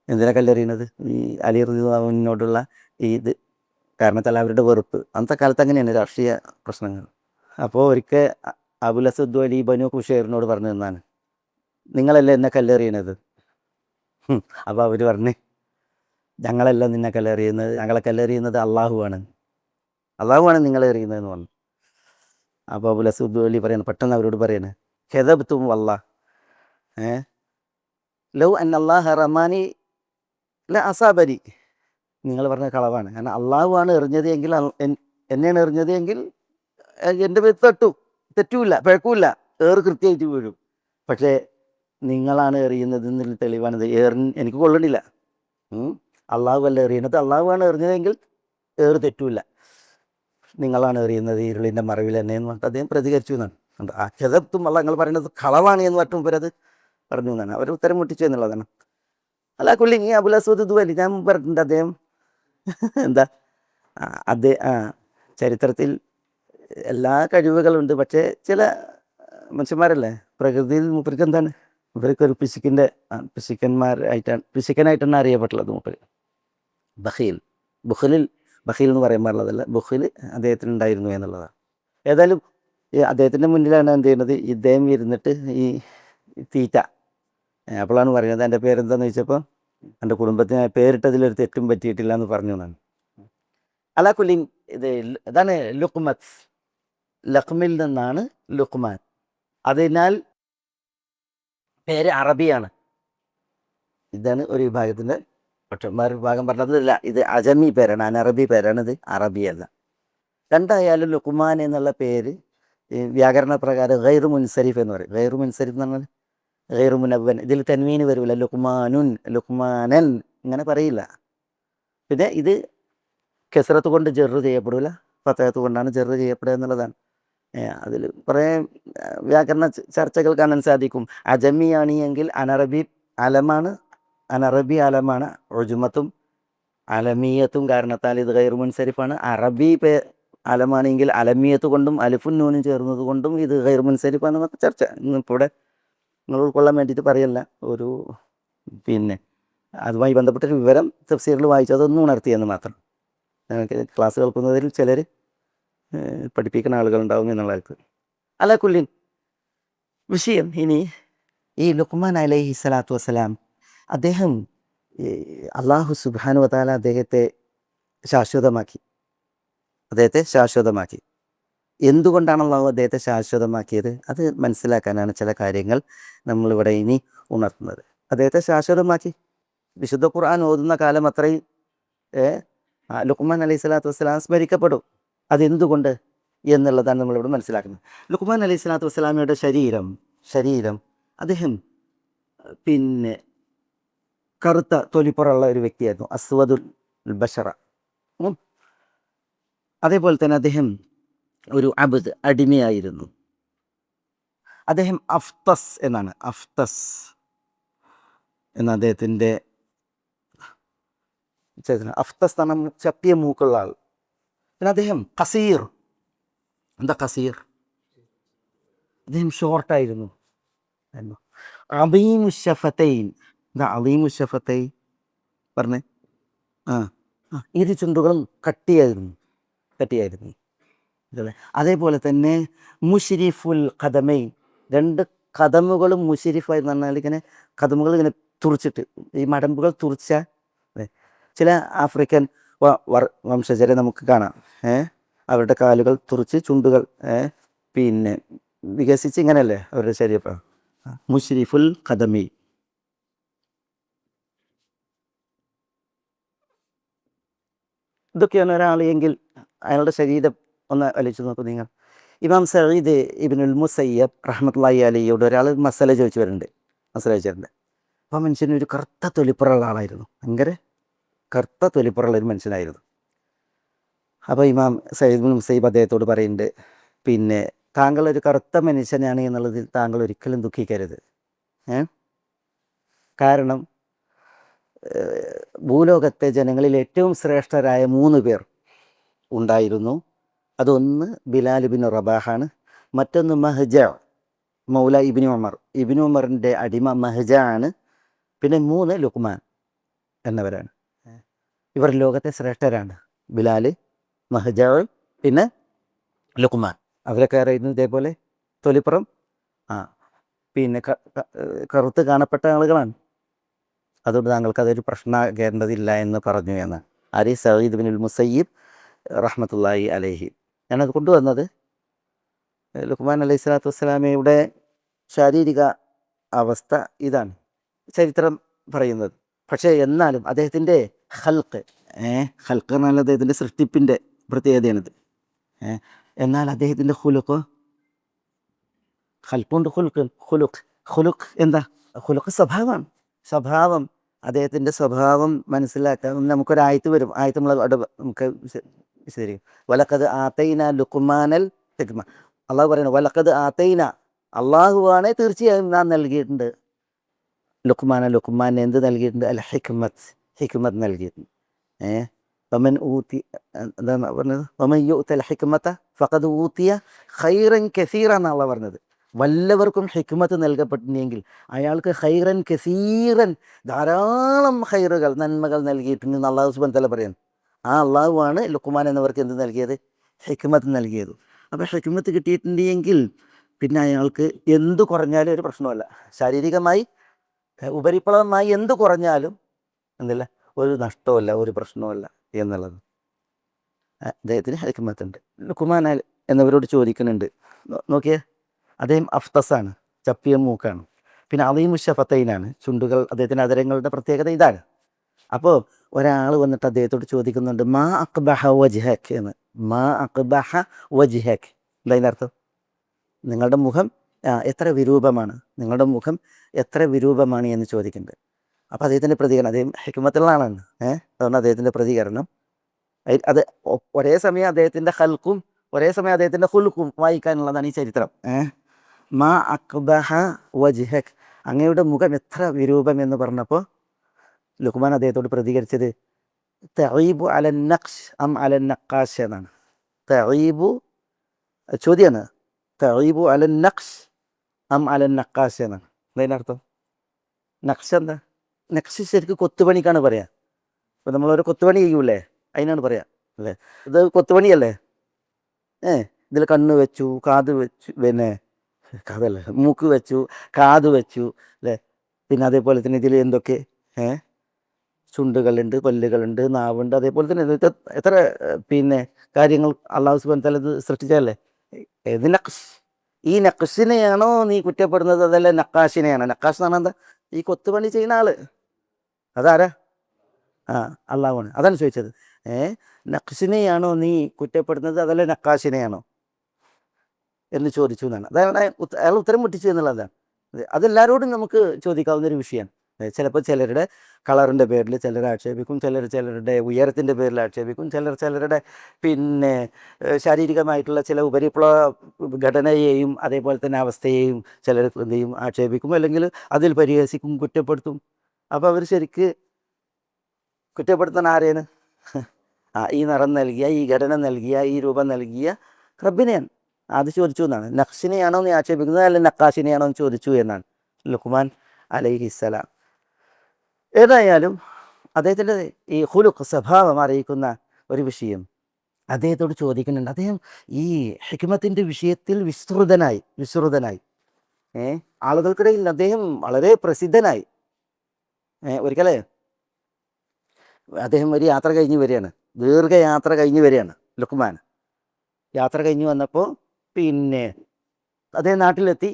എന്തിനാ കല്ലെറിയുന്നത്? ഈ അലി റളിയല്ലാഹുവിനോടുള്ള ഇത് കാരണത്താൽ അവരുടെ വെറുപ്പ്. അന്നത്തെ കാലത്ത് അങ്ങനെയാണ് രാഷ്ട്രീയ പ്രശ്നങ്ങൾ. അപ്പോൾ ഒരിക്കൽ അബുൽ അസ്വദ് അലി ബനു കുശൈറിനോട് പറഞ്ഞു തന്നാണ്, നിങ്ങളല്ലേ എന്നെ കല്ലെറിയണത്? അപ്പോൾ അവർ പറഞ്ഞ്, ഞങ്ങളല്ല നിന്നെ കല്ലെറിയുന്നത്, ഞങ്ങളെ കല്ലെറിയുന്നത് അള്ളാഹുവാണ് നിങ്ങളെ എറിയുന്നതെന്ന് പറഞ്ഞു. അപ്പോൾ അബുൽ അസ്വദ് അലി പറയുന്നത്, പെട്ടെന്ന് അവരോട് പറയാണ്, ഖദബ്തും വല്ലാഹ് ലൗ അന്നല്ലാഹ റമാനി ല അസാബനി, നിങ്ങൾ പറഞ്ഞ കളവാണ്. കാരണം അള്ളാഹുവാണ് എറിഞ്ഞത് എങ്കിൽ, എന്നെയാണ് എറിഞ്ഞത് എങ്കിൽ എൻ്റെ പേര് തെറ്റൂല, പിഴക്കൂല, കൃത്യമായിട്ട് വീഴും. പക്ഷേ നിങ്ങളാണ് എറിയുന്നതെന്നുള്ള തെളിവാണിത്. എനിക്ക് കൊള്ളണില്ല. അള്ളാഹു അല്ല എറിയുന്നത്, അള്ളാഹുവാണ് എറിഞ്ഞതെങ്കിൽ തെറ്റൂല, നിങ്ങളാണ് എറിയുന്നത് ഇരുളിൻ്റെ മറവിൽ തന്നെ എന്ന് പറഞ്ഞിട്ട് അദ്ദേഹം പ്രതികരിച്ചു എന്നാണ്. ആ ഖദബ്തും അല്ല, നിങ്ങൾ പറയുന്നത് കളവാണ് എന്ന് പറഞ്ഞിട്ട് മുമ്പരത് പറഞ്ഞു എന്നാണ്. അവർ ഉത്തരം മുട്ടിച്ചു എന്നുള്ളതാണ്. അല്ല കൊല്ലി ഈ അബുൽ അസ്വദ് അലി ഞാൻ പറഞ്ഞിട്ടുണ്ട്, അദ്ദേഹം ചരിത്രത്തിൽ എല്ലാ കഴിവുകളുണ്ട്. പക്ഷേ ചില മനുഷ്യന്മാരല്ലേ, പ്രകൃതിയിൽ മൂപ്പർക്ക് എന്താണ്, ഇവർക്കൊരു പിശുക്കനായിട്ടാണ് അറിയപ്പെട്ടുള്ളത്. മൂപ്പര് ബഖീൽ എന്ന് പറയാൻ പാടുള്ളതല്ല, ബഖീൽ അദ്ദേഹത്തിന് ഉണ്ടായിരുന്നു എന്നുള്ളതാണ്. ഏതായാലും അദ്ദേഹത്തിൻ്റെ മുന്നിലാണ് എന്ത് ചെയ്യുന്നത്, ഇദ്ദേഹം ഇരുന്നിട്ട് ഈ തീറ്റ. അപ്പോഴാണ് പറയുന്നത്, എൻ്റെ പേരെന്താണെന്ന് ചോദിച്ചപ്പോൾ എൻ്റെ കുടുംബത്തിന് പേരിട്ടതിലൊരു തെറ്റും പറ്റിയിട്ടില്ല എന്ന് പറഞ്ഞു എന്നാണ്. അലാ കുല്ലിൻ ഇതാണ് ലുക്മത്ത്, ലഖ്മിൽ നിന്നാണ് ലുക്മാൻ. അതിനാൽ പേര് അറബിയാണ്. ഇതാണ് ഒരു വിഭാഗത്തിൻ്റെ വിഭാഗം പറഞ്ഞതല്ല, ഇത് അജമി പേരാണ്, അനറബി പേരാണ്, ഇത് അറബിയല്ല. രണ്ടായാലും ലുക്മാൻ എന്നുള്ള പേര് വ്യാകരണ പ്രകാരം ഗൈറു മുൻസരിഫ് എന്ന് പറയും. ഗൈറു മുൻസരിഫ് എന്ന് പറഞ്ഞാൽ ഗൈറു മുനവ്വൻ, ഇതിൽ തൻവീന് വരില്ല. ലുക്മാനുൻ, ലുക്മാനൻ ഇങ്ങനെ പറയില്ല. പിന്നെ ഇത് കെസ്റത്ത് കൊണ്ട് ജെറ് ചെയ്യപ്പെടില്ല, ഫതഹത്ത് കൊണ്ടാണ് ജെറ് ചെയ്യപ്പെടുക എന്നുള്ളതാണ്. അതിൽ കുറേ വ്യാകരണ ചർച്ചകൾ കാണാൻ സാധിക്കും. അജമിയാണ് എങ്കിൽ അനറബി അലമാണ്. ഉജുമത്തും അലമിയത്തും കാരണത്താൽ ഇത് ഗൈറു മുൻസരിഫാണ്. അറബി അലമാണെങ്കിൽ അലമിയത്ത് കൊണ്ടും അലിഫുൻ നൂനും ചേർന്നത് കൊണ്ടും ഇത് ഗൈറു മുൻസരിഫാണെന്നൊക്കെ ചർച്ച. ഇപ്പോൾ ഇവിടെ നിങ്ങൾ ഉൾക്കൊള്ളാൻ വേണ്ടിയിട്ട് പറയല്ല, അതുമായി ബന്ധപ്പെട്ടൊരു വിവരം തഫ്സീറിൽ വായിച്ചതൊന്നും ഉണർത്തിയെന്ന് മാത്രം. ക്ലാസ് കേൾക്കുന്നതിൽ ചിലർ പഠിപ്പിക്കുന്ന ആളുകളുണ്ടാവും എന്നുള്ളവർക്ക്. അലാ കുല്ലിൻ വിഷയം ഇനി ഈ ലുക്മാൻ അലൈഹി സ്വലാത്തു വസ്സലാം, അദ്ദേഹം അള്ളാഹു സുബ്ഹാനഹു വ തആല അദ്ദേഹത്തെ ശാശ്വതമാക്കി. എന്തുകൊണ്ടാണ് അള്ളാഹു അദ്ദേഹത്തെ ശാശ്വതമാക്കിയത്? അത് മനസ്സിലാക്കാനാണ് ചില കാര്യങ്ങൾ നമ്മളിവിടെ ഇനി ഉണർത്തുന്നത്. അദ്ദേഹത്തെ ശാശ്വതമാക്കി. വിശുദ്ധ ഖുർആൻ ഓതുന്ന കാലം അത്രയും ലുഖ്മാൻ അലൈഹി സ്വലാത്തു വസ്സലാം സ്മരിക്കപ്പെടും. അതെന്തുകൊണ്ട് എന്നുള്ളതാണ് നമ്മളിവിടെ മനസ്സിലാക്കുന്നത്. ലുഖ്മാൻ അലൈഹി സ്വലാത്തു വസ്സലാമയുടെ ശരീരം അദ്ദേഹം പിന്നെ കറുത്ത തൊലിപ്പുറമുള്ള ഒരു വ്യക്തിയായിരുന്നു, അസ്വദുൽ ബഷറ. അതേപോലെ തന്നെ അദ്ദേഹം ഒരു അടിമയായിരുന്നു. അദ്ദേഹം അഫ്തസ് എന്ന അദ്ദേഹത്തിൻ്റെ അഫ്തസ് എന്ന ചപ്പിയ മൂക്കുള്ള ആൾ. പിന്നെ അദ്ദേഹം ഖസീർ. എന്താ ഖസീർ? അദ്ദേഹം ഷോർട്ടായിരുന്നു. അലീമുഷഫത്തൈൻ. എന്താ അലീമുഷഫത്തൈൻ പറഞ്ഞേ? ഇരു ചുണ്ടുകളും കട്ടിയായിരുന്നു. അതേപോലെ തന്നെ മുഷ്രിഫുൽ ഖദമൈൻ. രണ്ട് കദമുകളും മുഷ്രിഫായിരുന്നു പറഞ്ഞാൽ ഇങ്ങനെ കദമുകൾ ഇങ്ങനെ തുറിച്ചിട്ട്, ഈ മടമ്പുകൾ തുറിച്ച ചില ആഫ്രിക്കൻ വംശജരെ നമുക്ക് കാണാം. അവരുടെ കാലുകൾ തുറിച്ച് ചുണ്ടുകൾ പിന്നെ വികസിച്ച് ഇങ്ങനെയല്ലേ അവരുടെ ശരീരം. മുഷ്രിഫുൽ ഖദമി. ഇതൊക്കെയാണ് ഒരാൾ എങ്കിൽ അയാളുടെ ശരീരം ഒന്ന് വലിച്ചു നോക്കും നിങ്ങൾ. ഇമാം സഈദ് ഇബ്നുൽ മുസയ്യബ് റഹ്മത്തുള്ളാഹി അലൈഹിയോട് ഒരാൾ മസല ചോദിച്ചു വരുന്നുണ്ട്. അപ്പോൾ മനുഷ്യന് ഒരു കറുത്ത തൊലിപ്പുറമുള്ള ആളായിരുന്നു, ഭയങ്കര കറുത്ത തൊലിപ്പുറമുള്ള ഒരു മനുഷ്യനായിരുന്നു. അപ്പോൾ ഇമാം സഈദ് ഇബ്നുൽ മുസയ്യബ് അദ്ദേഹത്തോട് പറയുന്നുണ്ട്, പിന്നെ താങ്കൾ ഒരു കറുത്ത മനുഷ്യനാണ് എന്നുള്ളതിൽ താങ്കൾ ഒരിക്കലും ദുഃഖിക്കരുത്. കാരണം ഭൂലോകത്തെ ജനങ്ങളിൽ ഏറ്റവും ശ്രേഷ്ഠരായ 3 പേർ ഉണ്ടായിരുന്നു. അതൊന്ന് ബിലാൽ ബിൻ റബാഹാണ്, മറ്റൊന്ന് മഹ്ജ മൗല ഇബ്നു ഉമറിൻ്റെ അടിമ മഹ്ജ ആണ്, പിന്നെ 3 ലുഖ്മാൻ എന്നവരാണ്. ഇവർ ലോകത്തെ ശ്രേഷ്ഠരാണ്. ബിലാൽ, മഹ്ജ, പിന്നെ ലുഖ്മാൻ. അവരൊക്കെ അറിയുന്നു ഇതേപോലെ തൊലിപ്പുറം പിന്നെ കറുത്ത് കാണപ്പെട്ട ആളുകളാണ്. അതുകൊണ്ട് താങ്കൾക്ക് അതൊരു പ്രശ്നമാകേണ്ടതില്ല എന്ന് പറഞ്ഞു എന്ന് സഈദ് ഇബ്നുൽ മുസയ്യിബ് റഹ്മത്തുള്ളാഹി അലൈഹി. ഞാനത് കൊണ്ടുവന്നത് ലുഖ്മാൻ അലൈഹി സ്വലാത്തു വസ്സലാമയുടെ ശാരീരിക അവസ്ഥ ഇതാണ് ചരിത്രം പറയുന്നത്. പക്ഷേ എന്നാലും അദ്ദേഹത്തിൻ്റെ ഹൽക്ക് എന്നാൽ അദ്ദേഹത്തിൻ്റെ സൃഷ്ടിപ്പിൻ്റെ പ്രത്യേകതയാണിത്. എന്നാൽ അദ്ദേഹത്തിൻ്റെ ഹുലുക്ക് എന്താ? ഹുലുക്ക് സ്വഭാവം. അദ്ദേഹത്തിൻ്റെ സ്വഭാവം മനസ്സിലാക്കാൻ നമുക്കൊരായത്ത് വരും. ആയത്ത് നമുക്ക് വിശദീകരിക്കും. വലഖദ് ആതൈന ലുഖ്മാനൽ ഹിക്മ. അള്ളാഹു പറയുന്നത് വലഖദ് ആതൈന, അള്ളാഹുവാണ് തീർച്ചയായും നാം നൽകിയിട്ടുണ്ട് ലുഖ്മാനെ എന്ത് നൽകിയിട്ടുണ്ട്? അൽ ഹിക്മത്ത് നൽകിയിട്ടുണ്ട്. വമൻ ഊതി എന്താണ് പറഞ്ഞത്? വമൻ യുഅ്തൽ ഹിക്മത ഫഖദ് ഊതിയ ഖൈറൻ കസീറ എന്നാണ് അള്ളാഹു പറഞ്ഞത്. വല്ലവർക്കും ഹിക്മത്ത് നൽകപ്പെട്ടിട്ടുണ്ടെങ്കിൽ അയാൾക്ക് ഖൈറൻ കസീറൻ, ധാരാളം ഖൈറുകൾ, നന്മകൾ നൽകിയിട്ടുണ്ടെന്ന് അള്ളാഹു സുബ്ഹാനഹു വ തആല പറയുന്നു. ആ അള്ളാഹുവാണ് ലുഖ്മാൻ എന്നവർക്ക് എന്ത് നൽകിയത്? ഹിക്മത്ത് നൽകിയത്. അപ്പോൾ ഹിക്മത്ത് കിട്ടിയിട്ടുണ്ടെങ്കിൽ പിന്നെ അയാൾക്ക് എന്ത് കുറഞ്ഞാലും ഒരു പ്രശ്നമല്ല. ശാരീരികമായി ഉപരിപ്ലവമായി എന്ത് കുറഞ്ഞാലും എന്തില്ല, ഒരു നഷ്ടമല്ല, ഒരു പ്രശ്നമല്ല എന്നുള്ളത്. അദ്ദേഹത്തിന് ഹിക്മത്തുണ്ട്. ലുഖ്മാൻ എന്നവരോട് ചോദിക്കുന്നുണ്ട്, നോക്കിയേ, അദ്ദേഹം അഫ്തസാണ്, ചപ്പിയ മൂക്കാണ്, പിന്നെ അലീമുഷഫത്തൈനാണ്, ചുണ്ടുകൾ. അദ്ദേഹത്തിൻ്റെ അതരങ്ങളുടെ പ്രത്യേകത ഇതാണ്. അപ്പോൾ ഒരാൾ വന്നിട്ട് അദ്ദേഹത്തോട് ചോദിക്കുന്നുണ്ട്, മാ അഖ്ബഹ വജ്ഹക് എന്ന്. മാ അഖ്ബഹ വജ്ഹക് എന്താ അതിനർത്ഥം? നിങ്ങളുടെ മുഖം എത്ര വിരൂപമാണ് എന്ന് ചോദിക്കുന്നുണ്ട്. അപ്പോൾ അദ്ദേഹത്തിൻ്റെ പ്രതികരണം, അദ്ദേഹം ഹിക്മത്തുള്ള ആളാണ്. അതുകൊണ്ട് അദ്ദേഹത്തിൻ്റെ പ്രതികരണം അത് ഒരേ സമയം അദ്ദേഹത്തിൻ്റെ ഹൽക്കും ഒരേ സമയം അദ്ദേഹത്തിൻ്റെ ഹുൽക്കും വായിക്കാനുള്ളതാണ് ഈ ചരിത്രം. മാ അഖ്ബഹ വജ്ഹക്, അങ്ങയുടെ മുഖം എത്ര വിരൂപം എന്ന് പറഞ്ഞപ്പോൾ ലുഖ്മാൻ അദ്ദേഹത്തോട് പ്രതികരിച്ചത് തഈബു അലൻ നഖ്ഷ് അം അലൻ നഖാശ് എന്നാണ്. ചോദ്യമാണ്, തഈബു അലൻ നഖ്ഷ് അം അലൻ നഖാശ് എന്നാണ്. അതിനർത്ഥം നഖ്ഷ് എന്താ? നഖ്ഷ് ശരിക്കും കൊത്തുപണിക്കാണ് പറയാം. ഇപ്പോൾ നമ്മളൊരു കൊത്തുപണി ചെയ്യൂലേ, അതിനാണ് പറയാം അല്ലേ? ഇത് കൊത്തുപണിയല്ലേ? ഇതിൽ കണ്ണ് വെച്ചു, കാത് വെച്ചു, പിന്നെ കാതല്ല മൂക്ക് വെച്ചു, കാത് വെച്ചു അല്ലേ? പിന്നെ അതേപോലെ തന്നെ ഇതിൽ എന്തൊക്കെ ചുണ്ടുകളുണ്ട്, പല്ലുകളുണ്ട്, നാവുണ്ട്. അതേപോലെ തന്നെ എത്ര പിന്നെ കാര്യങ്ങൾ അള്ളാഹു സുബ്ഹാനഹു വ തആല ഇത് സൃഷ്ടിച്ചതല്ലേ? ഇത് നഖ്ഷ്. ഈ നഖ്ഷിനെയാണോ നീ കുറ്റപ്പെടുന്നത്, അതല്ല നഖാശിനെയാണോ? നഖാശ് എന്ന് പറഞ്ഞാൽ എന്താ? ഈ കൊത്തുപണി ചെയ്യുന്ന ആള് അതാരാ? ആ, അള്ളാഹുവാണ്. അതാണ് ചോദിച്ചത്. നഖ്ഷിനെയാണോ നീ കുറ്റപ്പെടുന്നത് അതല്ല നക്കാശിനെയാണോ എന്ന് ചോദിച്ചു എന്നാണ്. അതാണ് അയാൾ ഉത്തരം മുട്ടിച്ചു എന്നുള്ളതാണ്. അതെല്ലാവരോടും നമുക്ക് ചോദിക്കാവുന്ന ഒരു വിഷയമാണ്. ചിലപ്പോൾ ചിലരുടെ കളറിൻ്റെ പേരിൽ ചിലർ ആക്ഷേപിക്കും, ചിലരുടെ ഉയരത്തിൻ്റെ പേരിൽ ആക്ഷേപിക്കും, ചിലരുടെ പിന്നെ ശാരീരികമായിട്ടുള്ള ചില ഉപരിപ്ലവ ഘടനയെയും അതേപോലെ തന്നെ അവസ്ഥയെയും ചിലർ എന്ത് ചെയ്യും, ആക്ഷേപിക്കും, അല്ലെങ്കിൽ അതിൽ പരിഹസിക്കും, കുറ്റപ്പെടുത്തും. അപ്പോൾ അവർ ശരിക്ക് കുറ്റപ്പെടുത്താൻ ആരെയാണ്? ഈ നിറം നൽകിയ, ഈ ഘടന നൽകിയ, ഈ രൂപം നൽകിയ റബ്ബിനെയാണ്. അത് ചോദിച്ചു എന്നാണ്. നഖ്ഷിനെയാണോ നീ ആക്ഷേപിക്കുന്നത് അല്ല നക്കാശിനെയാണോ എന്ന് ചോദിച്ചു എന്നാണ് ലുഖ്മാൻ അലൈഹിസ്സലാം. ഏതായാലും അദ്ദേഹത്തിൻ്റെ ഈ ഖുലുഖ് സ്വഭാവം അറിയിക്കുന്ന ഒരു വിഷയം അദ്ദേഹത്തോട് ചോദിക്കുന്നുണ്ട്. അദ്ദേഹം ഈ ഹിക്മത്തിൻ്റെ വിഷയത്തിൽ വിശ്രുതനായി ആളുകൾക്കിടയിൽ അദ്ദേഹം വളരെ പ്രസിദ്ധനായി. ഒരിക്കലേ അദ്ദേഹം ഒരു യാത്ര കഴിഞ്ഞ് വരികയാണ്, ദീർഘയാത്ര കഴിഞ്ഞ് വരികയാണ് ലുഖ്മാൻ. യാത്ര കഴിഞ്ഞ് വന്നപ്പോൾ പിന്നെ അദ്ദേഹം നാട്ടിലെത്തി.